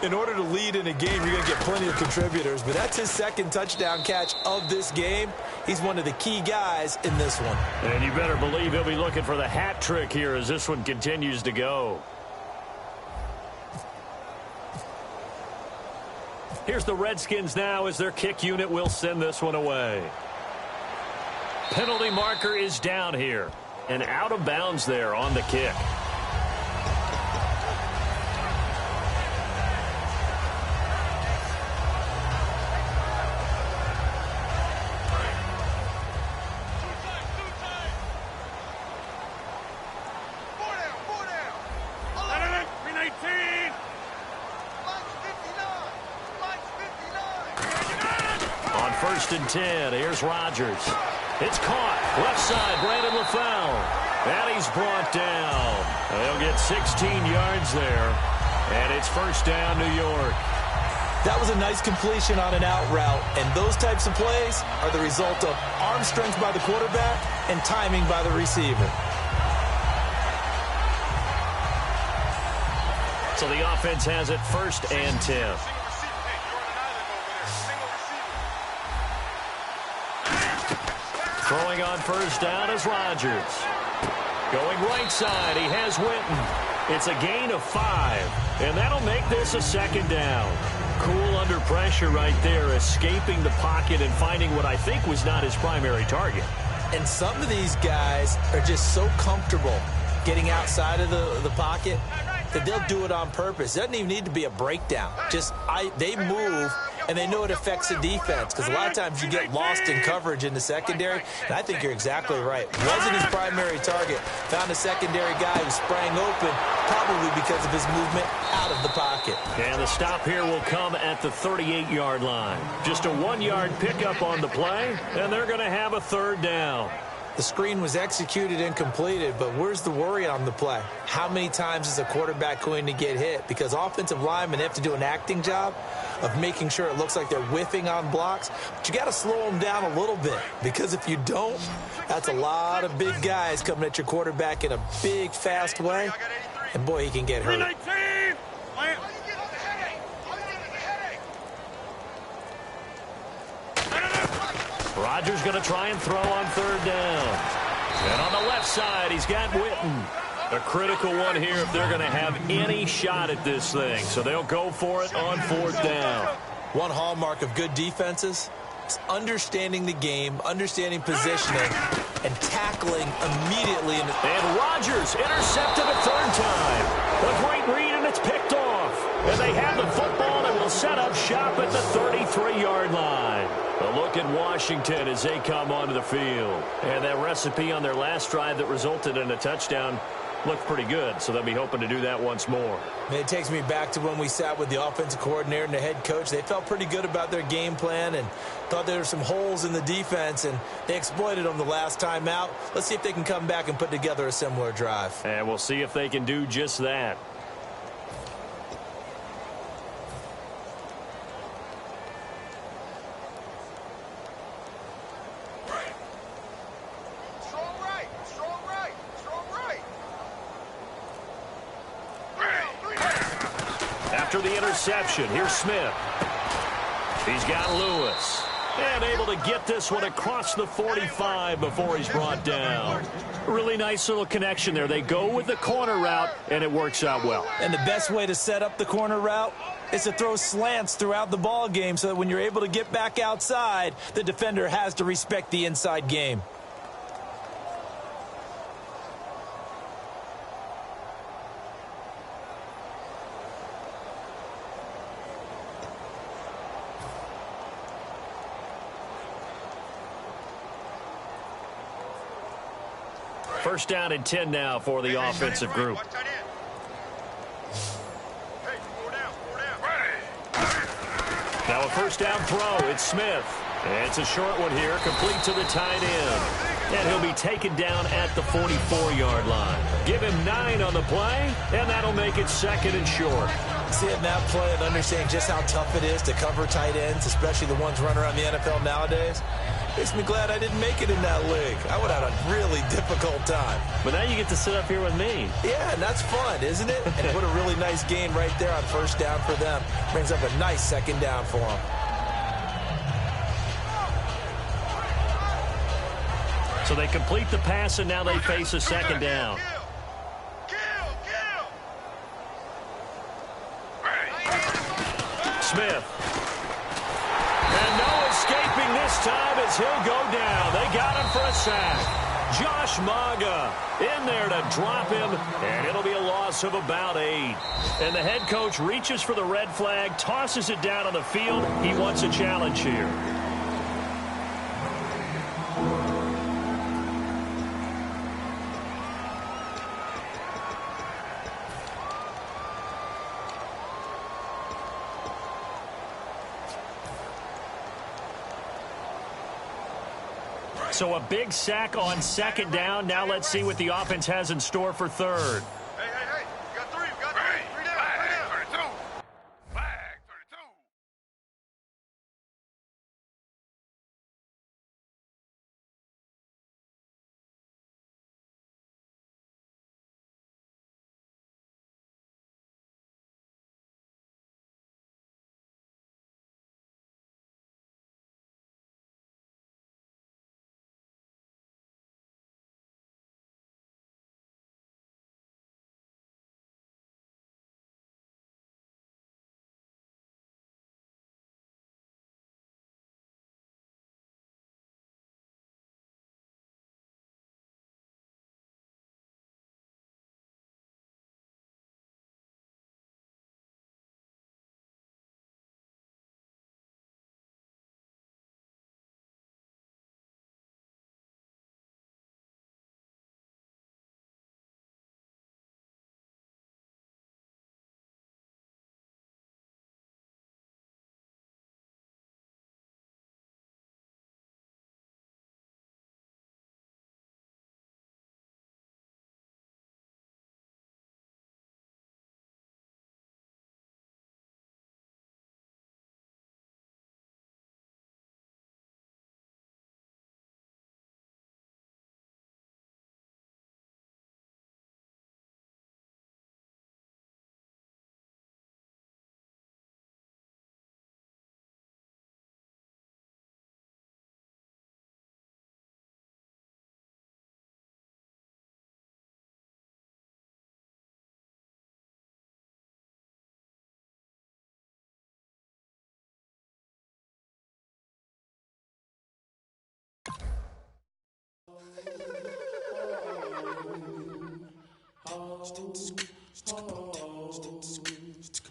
S3: In order to lead in a game, you're going to get plenty of contributors, but that's his second touchdown catch of this game. He's one of the key guys in this one.
S2: And you better believe he'll be looking for the hat trick here as this one continues to go. Here's the Redskins now as their kick unit will send this one away. Penalty marker is down here. And out of bounds there on the kick. First and 10. Here's Rodgers. It's caught. Left side, Brandon LaFell. And he's brought down. They'll get 16 yards there. And it's first down, New York.
S3: That was a nice completion on an out route. And those types of plays are the result of arm strength by the quarterback and timing by the receiver.
S2: So the offense has it first and 10. Throwing on first down is Rodgers. Going right side, he has Witten. It's a gain of 5, and that'll make this a second down. Cool under pressure right there, escaping the pocket and finding what I think was not his primary target.
S3: And some of these guys are just so comfortable getting outside of the pocket that they'll do it on purpose. It doesn't even need to be a breakdown. They move, and they know it affects the defense because a lot of times you get lost in coverage in the secondary, and I think you're exactly right. Wasn't his primary target. Found a secondary guy who sprang open, probably because of his movement out of the pocket.
S2: And the stop here will come at the 38-yard line. Just a 1-yard pickup on the play, and they're going to have a third down.
S3: The screen was executed and completed, but where's the worry on the play? How many times is a quarterback going to get hit? Because offensive linemen have to do an acting job of making sure it looks like they're whiffing on blocks. But you got to slow them down a little bit, because if you don't, that's a lot of big guys coming at your quarterback in a big, fast way. And, boy, he can get hurt.
S1: 319!
S2: Rodgers going to try and throw on third down. And on the left side, he's got Witten. A critical one here if they're going to have any shot at this thing. So they'll go for it on fourth down.
S3: One hallmark of good defenses is understanding the game, understanding positioning, and tackling immediately.
S2: And Rodgers intercepted a third time. A great read, and it's picked off. And they have the football and will set up shop at the 33-yard line. A look at Washington as they come onto the field. And that recipe on their last drive that resulted in a touchdown looked pretty good, so they'll be hoping to do that once more.
S3: It takes me back to when we sat with the offensive coordinator and the head coach. They felt pretty good about their game plan and thought there were some holes in the defense, and they exploited them the last time out. Let's see if they can come back and put together a similar drive.
S2: And we'll see if they can do just that. After the interception, here's Smith. He's got Lewis. And able to get this one across the 45 before he's brought down. Really nice little connection there. They go with the corner route, and it works out well.
S3: And the best way to set up the corner route is to throw slants throughout the ball game so that when you're able to get back outside, the defender has to respect the inside game.
S2: First down and 10 now for the offensive group. Now a first down throw. It's Smith. And it's a short one here, complete to the tight end. And he'll be taken down at the 44-yard line. Give him 9 on the play, and that'll make it second and short.
S3: Seeing that play and understanding just how tough it is to cover tight ends, especially the ones running around the NFL nowadays, makes me glad I didn't make it in that league. I would have had a really difficult time.
S2: But now you get to sit up here with me.
S3: Yeah, and that's fun, isn't it? And what a really nice game right there on first down for them. Brings up a nice second down for them.
S2: So they complete the pass, and now they face a second down. Smith. And no escaping this time as he'll go down. They got him for a sack. Josh Maga in there to drop him, and it'll be a loss of about 8. And the head coach reaches for the red flag, tosses it down on the field. He wants a challenge here. So a big sack on second down. Now let's see what the offense has in store for third.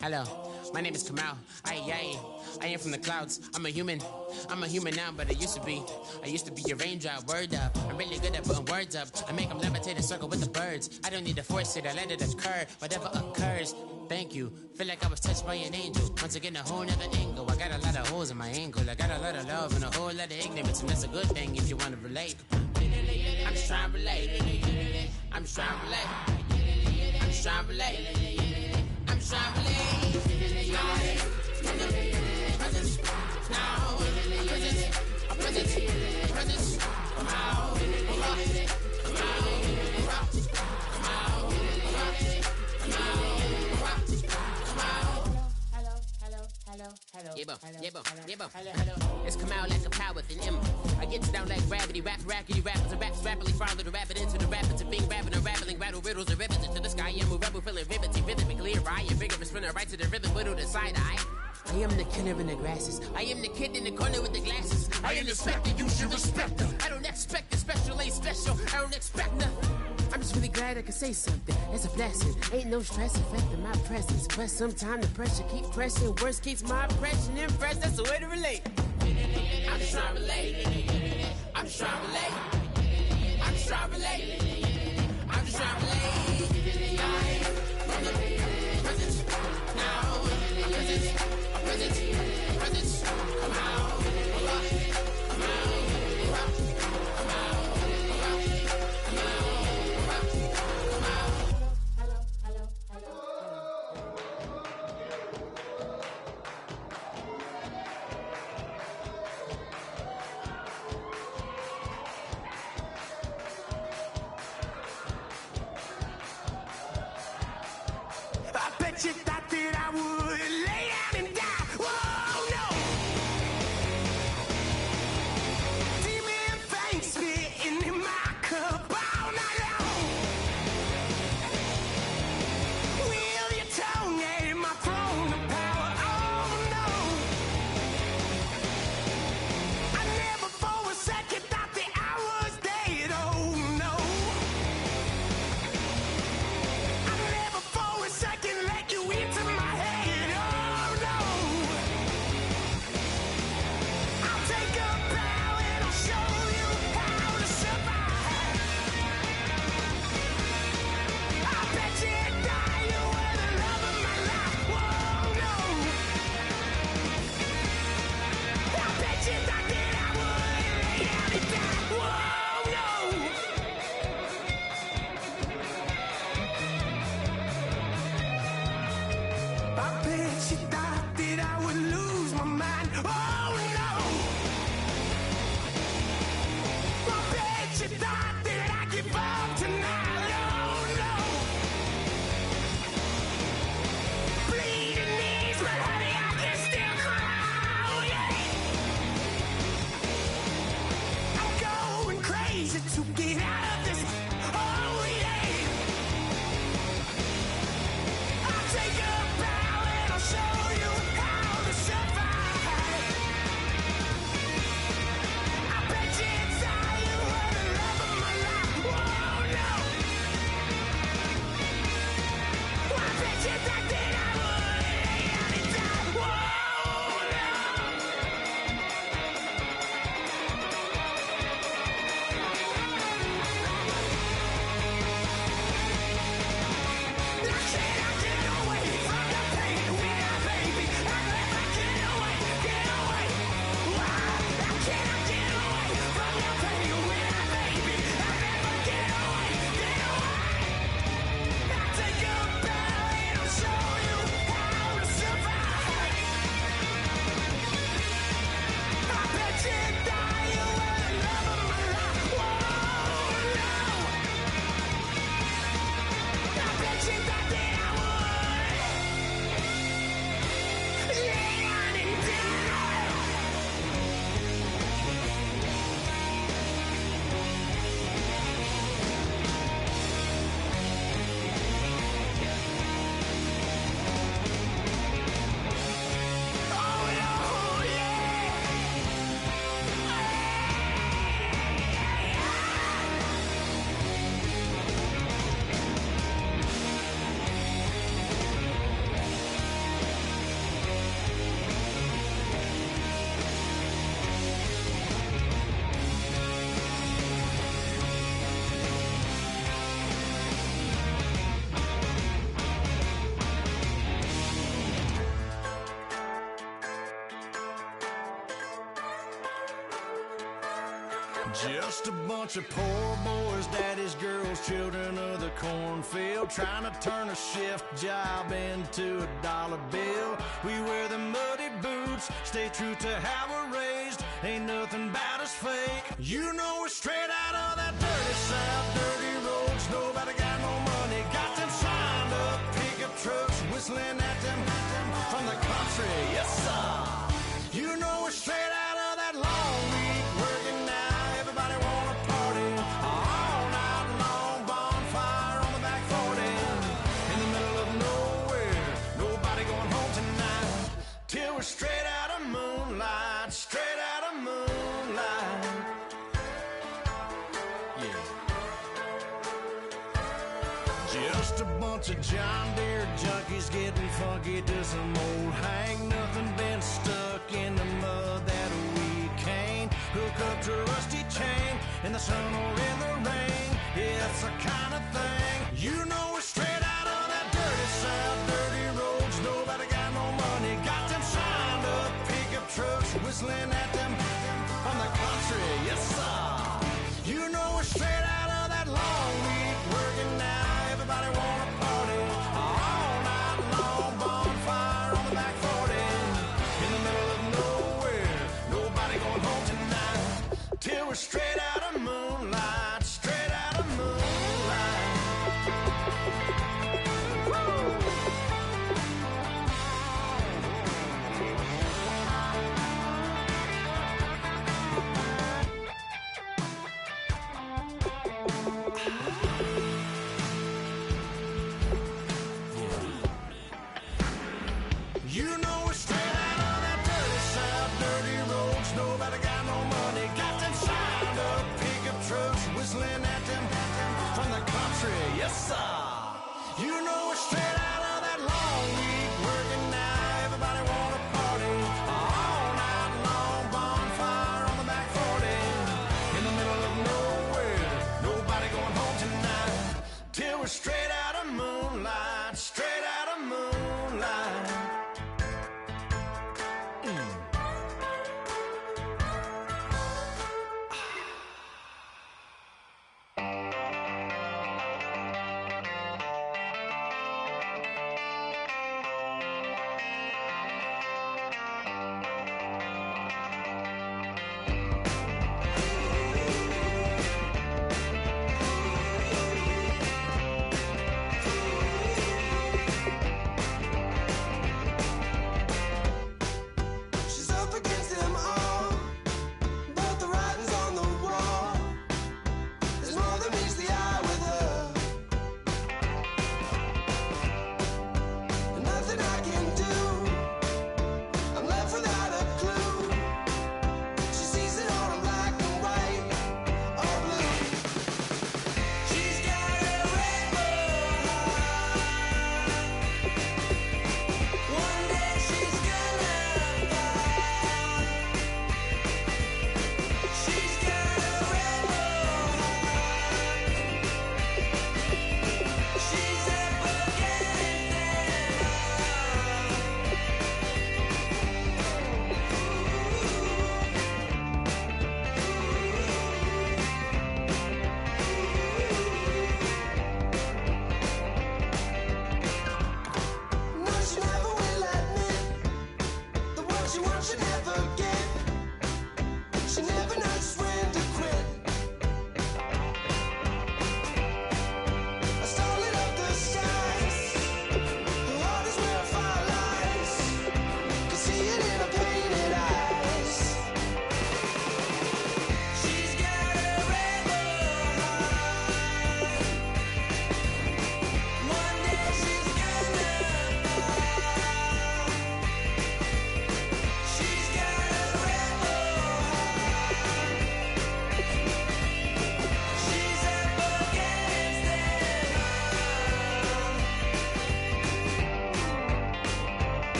S5: Hello, my name is Kamal. I am from the clouds. I'm a human now, but I used to be a raindrop. Word up, I'm really good at putting words up. I make them levitate and circle with the birds. I don't need to force it, I let it occur. Whatever occurs, thank you. Feel like I was touched by an angel. Once again, a whole nother angle. I got a lot of holes in my angle. I got a lot of love and a whole lot of ignorance, and that's a good thing if you want to relate. I'm just trying to relate. I'm just trying to relate. I'm just trying to relate. I'm just trying to relate. It's come out like a power with an M. I get you down like gravity, rap rackety rappers and raps rapidly follow the rabbit into the rapids and being rapping and rattling rattle riddles and rivets into the sky. I'm a rebel feeling riveting, rhythmic, clear eye, and vigorous spinner right to the rhythm, whittle the side eye. I am the killer in the grasses. I am the kid in the corner with the glasses. I am the specter, you should respect them. I don't expect the special, ain't special. I don't expect nothing. I'm just really glad I can say something. It's a blessing. Ain't no stress affecting my presence. But sometimes the pressure keep pressing. Worst keeps my impression impressed. That's the way to relate. I'm just trying to relate. I'm just trying to relate. I'm just trying to relate. I'm just trying to relate. From the presence now. Presence. Come out.
S6: You thought that I would lay down and die. Whoa, no. Demon things spitting in my cup all night long. Will your tongue at my throne of power? Oh, no. I never for a second thought that I was dead. Oh, no. I never for a second let you into my head.
S7: Just a bunch of poor boys, daddy's girls, children of the cornfield, trying to turn a shift job into a dollar bill. We wear the muddy boots, stay true to how we're raised. Ain't nothing about us fake. You know we're straight out of that dirty South, dirty roads. Nobody got no money, got them signed up pickup trucks, whistling at them from the country. Yes, sir. You know we're straight out of that long week, working now. Everybody wanna party all night long. Bonfire on the back 40 in the middle of nowhere. Nobody going home tonight till we're straight out of moonlight. Straight out of moonlight. Yeah. Just a bunch of John Deere junkies getting funky to some old hang. Nothing been stuck in the mud that we can't hook up to a rusty chain in the sun or in the rain. Yeah, it's the kind of thing. You know we're straight out of that dirty South, dirty roads. Nobody got no money, got them signed up pickup trucks, whistling at them from the country. Yes, sir. You know we're straight out of that long week, working now. Everybody wanna party all night long. Bonfire on the back 40 in the middle of nowhere. Nobody going home tonight till we're straight out of moonlight. Straight out of moonlight. You know we're straight out of that dirty South, dirty roads. Nobody got no money, got them signed up pickup trucks, whistling at them from the country. Yes, sir. You know we're straight out of that long week, working now. Everybody wanna party all night long. Bonfire on the back 40 in the middle of nowhere. Nobody going home tonight till we're straight out of moonlight. Straight out of moonlight.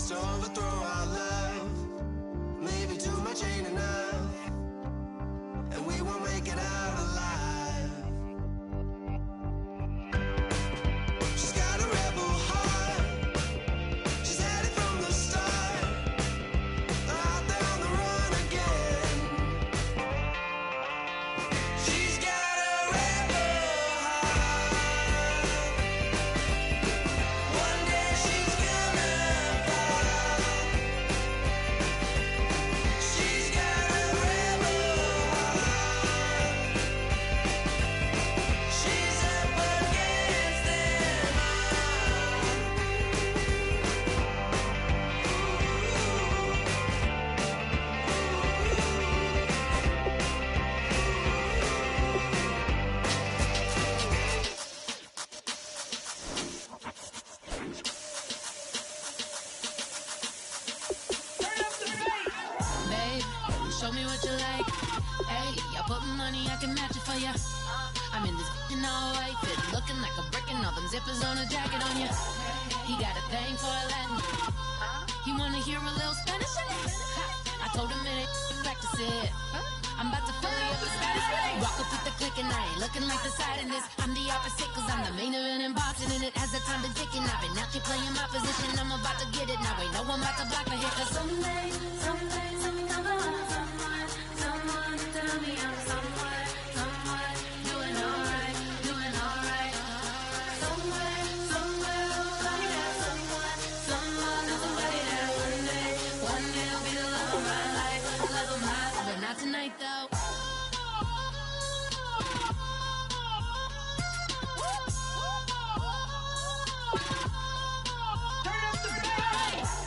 S7: wants to overthrow our love. Maybe too much ain't enough, and we won't make it out alive. She's got a rebel heart. She's had it from the start. Out there on the run again. She's got a rebel heart. One day she's gonna fall. She's got a rebel heart. She's up against them all.
S8: Babe, show me what you like. Hey, I put money, I can match it for ya. I'm in this in all white fit, looking like a brick and all them zippers on a jacket on ya. He got a thing for a Latin. He wanna hear a little Spanish in it. I told him it ain't practice it. I'm about to fill you up with Spanish. Walk up with the click and I ain't looking like the side in this. I'm the opposite cause I'm the main event and boxing in it. As the time been ticking, I've been out here playing my position. I'm about to get it now. Ain't no one about to block my hit. Cause someday, someday come along, someone tell me I'm someone doing alright, doing alright. Somewhere, somebody that someone, somebody that one day will be the love of my life, love of my life. But not tonight though.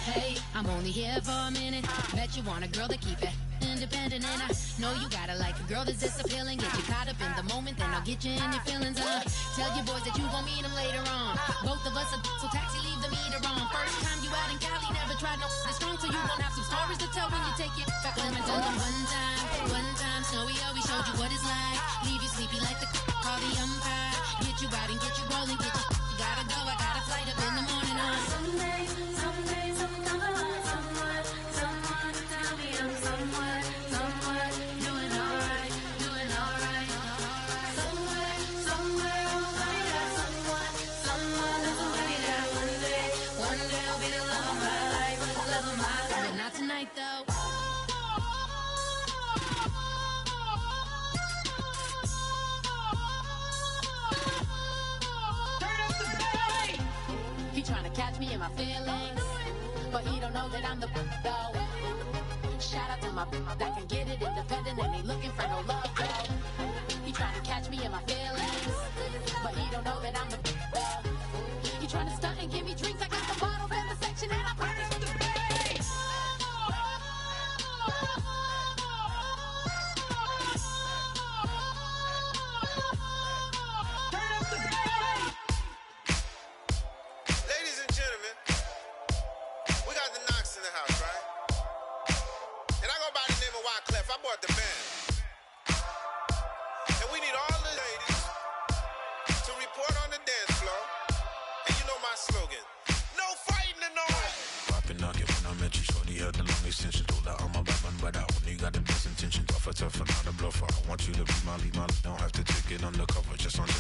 S8: Hey, I'm only here for a minute. Bet you want a girl to keep it independent, and I know you gotta like a girl that's disappealing. Get you caught up in the moment, then I'll get you in your feelings. Tell your boys that you gon' meet them later on. Both of us are so taxi, leave the meter on. First time you out in Cali, never tried no this strong, so you gon' have some stories to tell when you take it back. Let me tell them one time, Snowy always showed you what it's like. Leave you sleepy like the call the umpire. Get you out and get you rolling, get you gotta go. I got a flight up in the morning on someday, come along, someone tell me I'm someone doing alright, doing alright. Somewhere, somebody that somebody that one day will be the love of my life, love of my life. But not tonight though. He tryna catch me in my feelings, but he don't know that I'm the though. Shout out to my that can get it independent and ain't looking for no love though. He tryna catch me in my feelings, but he don't know that I'm the though. He tryna stunt and give me drinks. I got the bottles in the section and I party with the bass.
S9: Ladies and gentlemen, we got the Knox in the house, right? And I go by the name of Wyclef. I bought the band. And we need all the ladies to report on the dance floor. And you know my slogan, no fighting and no
S10: Poppin' nugget when I met you, shorty had the long extension. Told her I'm a bad man, but I only got the best intention. Tougher, not a bluffer. I want you to be my lead, don't have to take it undercover. Just on the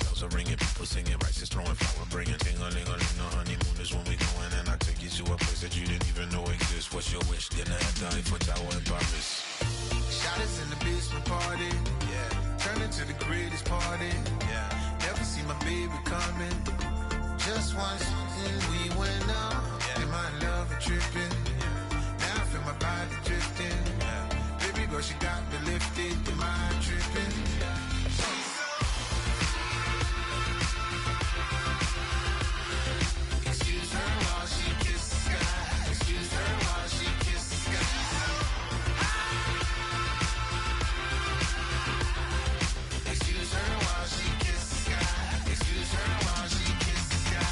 S10: bells are ringing, people singing, rice is throwing, flower bringing. Ting-a-ling-a-ling, the honeymoon is when we going, and I take you to a place that you didn't even know exists. What's your wish? Dinner at the Eiffel Tower in Paris.
S7: Shot us in the basement party. Yeah. Turn into the greatest party. Yeah. Never see my baby coming. Just once and we went up. Yeah. And my love a tripping. Yeah. Now I feel my body drifting. Yeah. Baby girl, she got me lifted. Am I tripping? Excuse her while she kisses the sky. Excuse her while she kisses the sky. Excuse her while she kisses the sky. Excuse her while she kisses the sky.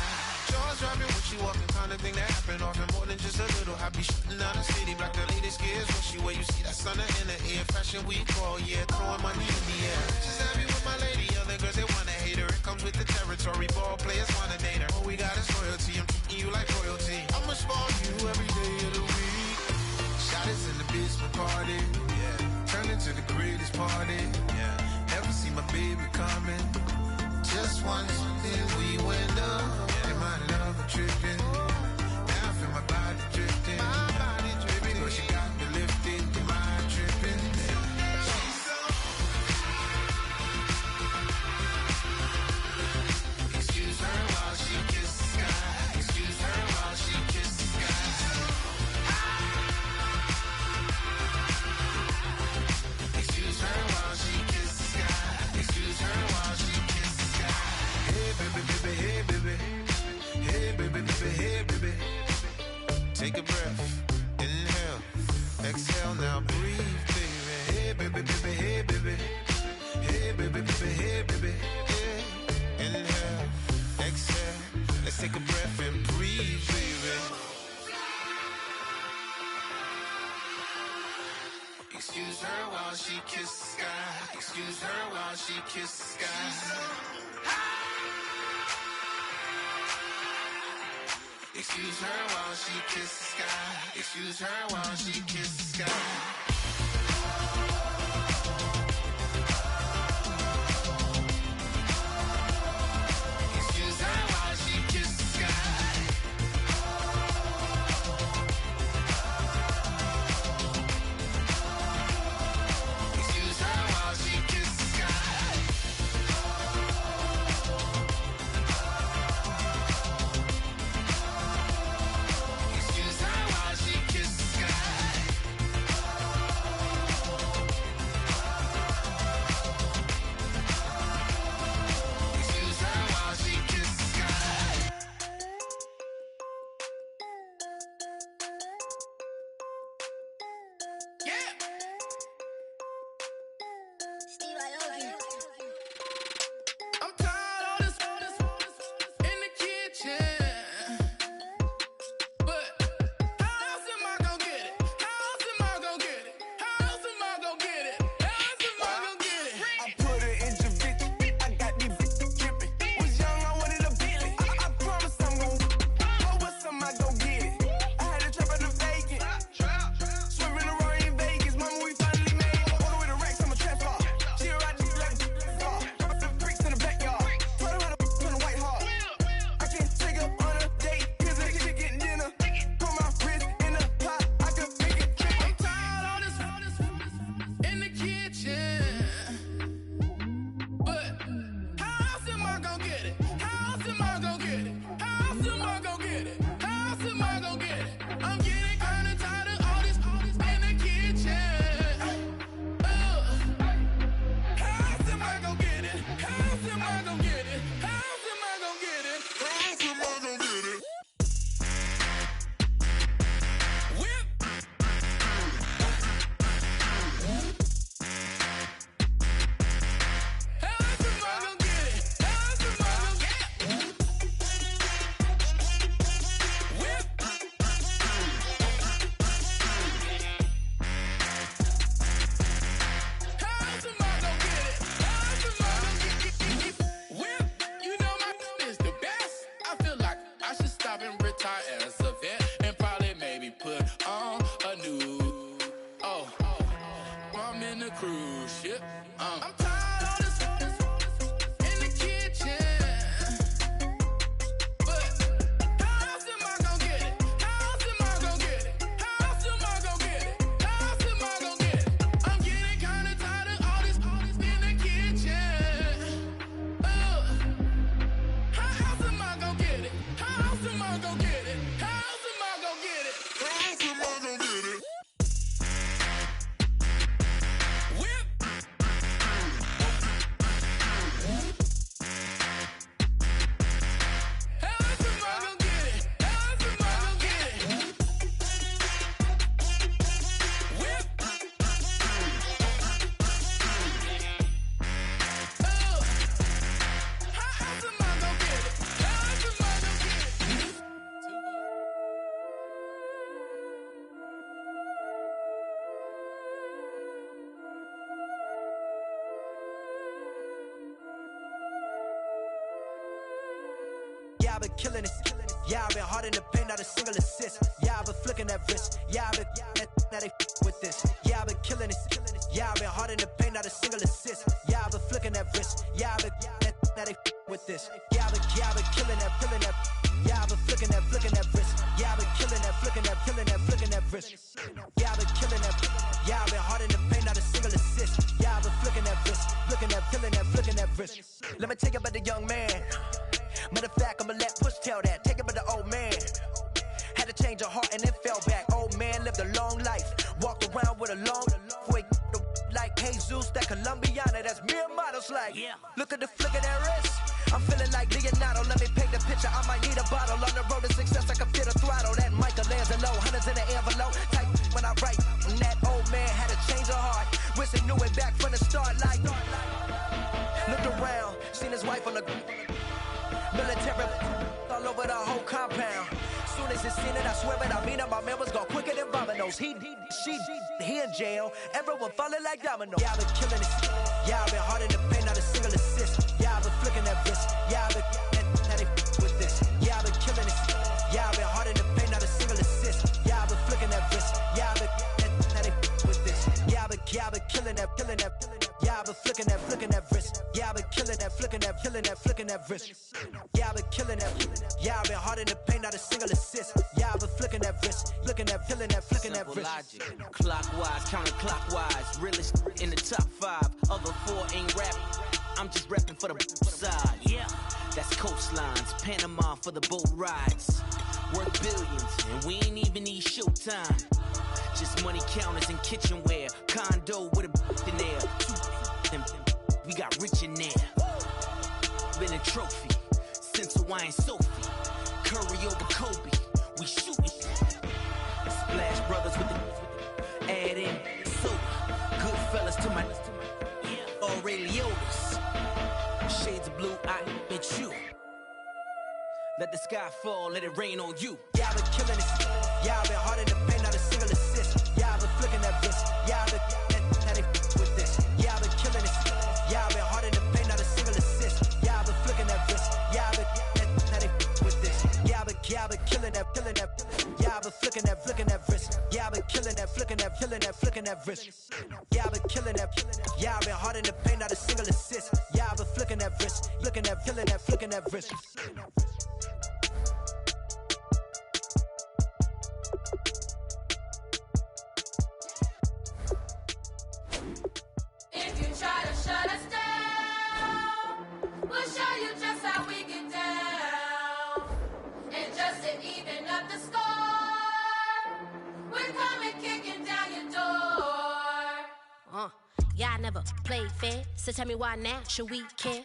S7: Jaws dropping when she walking, kind of thing that happen often. More than just a little. I be shooting down the city, black the latest gears. When she where you see that sun in the air. Fashion week all year, throwing money in the air. She's happy with my lady. Other girls they wanna hate her. It comes with the territory. Ball players wanna date her. All we got is loyalty. I'm treating you like royalty. I'ma spoil you party. Yeah, never see my baby coming. Just one thing we went up. Yeah, my love tripping. Now I feel my body drifting. My body dripping. But she got me lifted. My tripping. She's so. Excuse her while she kisses the sky. Excuse her while she kisses the sky. Excuse her while she kisses the sky. Excuse her while she kisses the sky. Hey baby, baby, hey baby. Hey baby, baby, hey baby. Take a breath, inhale, exhale, now breathe, baby. Hey baby, baby, hey baby. Hey baby, baby, hey baby. Hey, inhale, exhale. Let's take a breath and breathe, baby. Excuse her while she kisses the sky. Excuse her while she kisses the sky. Excuse her while she kisses the sky. Excuse her while she kisses the sky. Excuse her while she kisses the sky. Excuse her while she kisses the sky. Excuse her while she kisses the sky. Excuse her while she kisses the sky. Yeah. I'm tired of this in the kitchen. But how else am I gonna get it? How else am I gonna get it? How else am I gonna get it? How else am I gonna get it?
S6: I put her in Javinci. I got these bitches dripping. Was young, I wanted a Bentley. I promise I'm gon' oh, what's some I go get it. I had to trap out the vacant. Swerving the Rory in Vegas. Mama, we finally made it. On the way to racks, I'm a trap car. She a ride like a car. Drop the bricks in the backyard. Told her how to put a white heart. I can't take her on a date. Here's a chicken dinner. Put my wrist in the pot. I could make it trip.
S7: I'm tired of this in the kitchen. But how else am I gonna get it? How else am I gonna get it? How else am I gonna get it? How else am I gonna get it? I'm getting kinda tired of all this in the kitchen. How else am I gonna get it? How else am I gonna get it? How else am I gonna get it? How else am I gonna get it? Whip. How else am I gonna get it? How else am I gonna get it? Whip. How else am I gonna get it? How else am I gonna get it? Whip. You know my is the best. I feel like I should stop and retire as a vet and probably maybe put on a new. Oh, I'm in a cruise ship. I'm tired of this in the kitchen. But how else am I gonna get it? How else am I gonna get it? How else am I gonna get it? How else am I gonna get it? I'm getting kinda tired of all this in the kitchen. How else am I gonna get it? How else am I gonna get it? How else am I gonna get it? How else am I gonna get it? Whip. How else am I gonna get it? How else am I gonna get it? Whip. How else am I gonna get it? How else am I gonna get it?
S6: Yeah, I've been killing this. Yeah, I've been hard in the paint, not a single assist. Yeah, I've been flicking that wrist. Yeah, I've been now they with this. Yeah, I've been killing this. Yeah, I've been hard in the paint, not a
S11: not a single assist. Yeah, I've been flicking that wrist. Yeah, I've been now they with this. Yeah, I've been killing that. Yeah, I've been flicking that wrist. Yeah, I've been killing that, flicking that wrist. Yeah, I've been killing that. Yeah, I've been hard in the paint, not a single assist. Yeah, I've been flicking that wrist, flicking that wrist. Let me tell you about the young man. Matter of fact, I'ma let Push tell that. Take it about the old man. Had to change her heart and then fell back. Old man lived a long life. Walked around with a long way like Jesus, that Colombiana. That's mere models like. Yeah. Look at the flick of that wrist. I'm feeling like Leonardo. Let me paint the picture. I might need a bottle. On the road to success, I can feel the throttle. That Michelangelo, hundreds in the envelope. Type when I write. And that old man had to change her heart. Wish he knew it back from the start. Like, looked around, seen his wife on the military all over the whole compound. Soon as he seen it, I swear it, I mean it. My man was gone quicker than dominoes. He in jail. Everyone falling like dominoes. Yeah, I've been killing it. Yeah, I've been hard in the paint, not a single assist. Yeah, I've been flicking that wrist. Yeah, I've been now they with this. Yeah, I've been killing it. Yeah, I've been hard in the paint, not a single assist. Yeah, I've been flicking that wrist. Yeah, I've been now they with this. Yeah, I've been killing that. Yeah, I've been flicking that wrist. Yeah, I've been killing that, flicking that wrist. Yeah, I've been killing that. Yeah, I've been hard in the paint, not a single assist. Yeah, I've been flicking that wrist, flicking that wrist.
S12: Logic, clockwise, counterclockwise, realest in the top 5. Other 4 ain't rap. I'm just rapping for the side. Yeah, that's coastlines, Panama for the boat rides. Worth billions, and we ain't even need showtime. Just money counters and kitchenware. Condo with a in there. We got rich in there. Been a trophy since Hawaiian Sophie. Curry over Kobe. We shooting. Splash Brothers with the add in soda. Good fellas to my Aureliotas. Shades of blue, I bet you. Let the sky fall, let it rain on you.
S11: Yeah, I've been killing it. Yeah, I've been hard in the paint, not a single assist. Yeah, I've been flicking that wrist. Yeah, I've been now they with this. Yeah, I've been killing it. Yeah, I've been hard in the paint, not a single assist. Yeah, I've been flicking that wrist. Yeah, I've been now they with this. Yeah, I've been killing that. Yeah, I've been flicking that wrist. Yeah, I've been killing that, flicking that wrist. Yeah, I've been killing that. Yeah, I've been hard in the paint, not a single assist. Yeah, I've been flicking that wrist, flicking that wrist.
S8: If you try to shut us down, we'll show you just how we get down. And just to even up the score, we're coming kicking down your door.
S5: Y'all never played fair, so tell me why now should we care?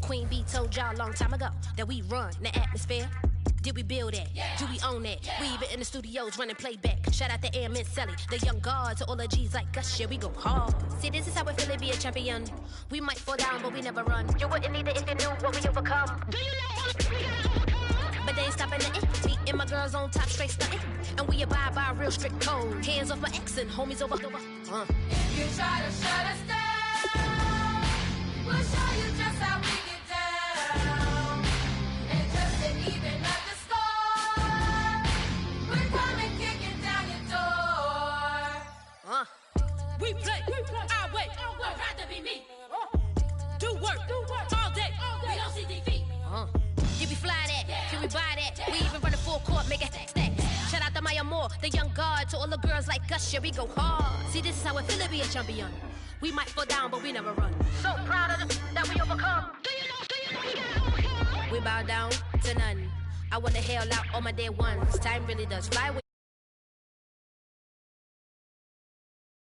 S5: Queen B told y'all a long time ago that we run the atmosphere. Did we build that? Yeah. Do we own that? Yeah. We even in the studios running playback. Shout out to Airman Sally, the young guards, to all the G's like us. Yeah, we go hard. See, this is how it feel to be a champion. We might fall down, but we never run. You wouldn't need it if you knew what we overcome. Do you know what we gotta overcome? But they ain't stopping nothing. Me and my girls on top, straight stunting. And we abide by a real strict code. Hands off my ex and homies over.
S8: If you try to shut us down, we'll show you just how we get down. And just to even up the score, we're coming kicking down your door.
S5: We play our way.
S8: I'd rather be me.
S5: Do work all day.
S8: We don't see defeat.
S5: Did we fly that?
S8: Yeah.
S5: Can we buy that?
S8: Yeah.
S5: We even run a full court, make it stack. Shout out to Maya Moore, the young guard, to all the girls like us. Yeah, we go hard. See, this is how it feel to be a champion. We might fall down, but we never run. So proud of that we overcome. Do you know we gotta overcome? We bow down to none. I wanna hail out all my dear ones. Time really does fly with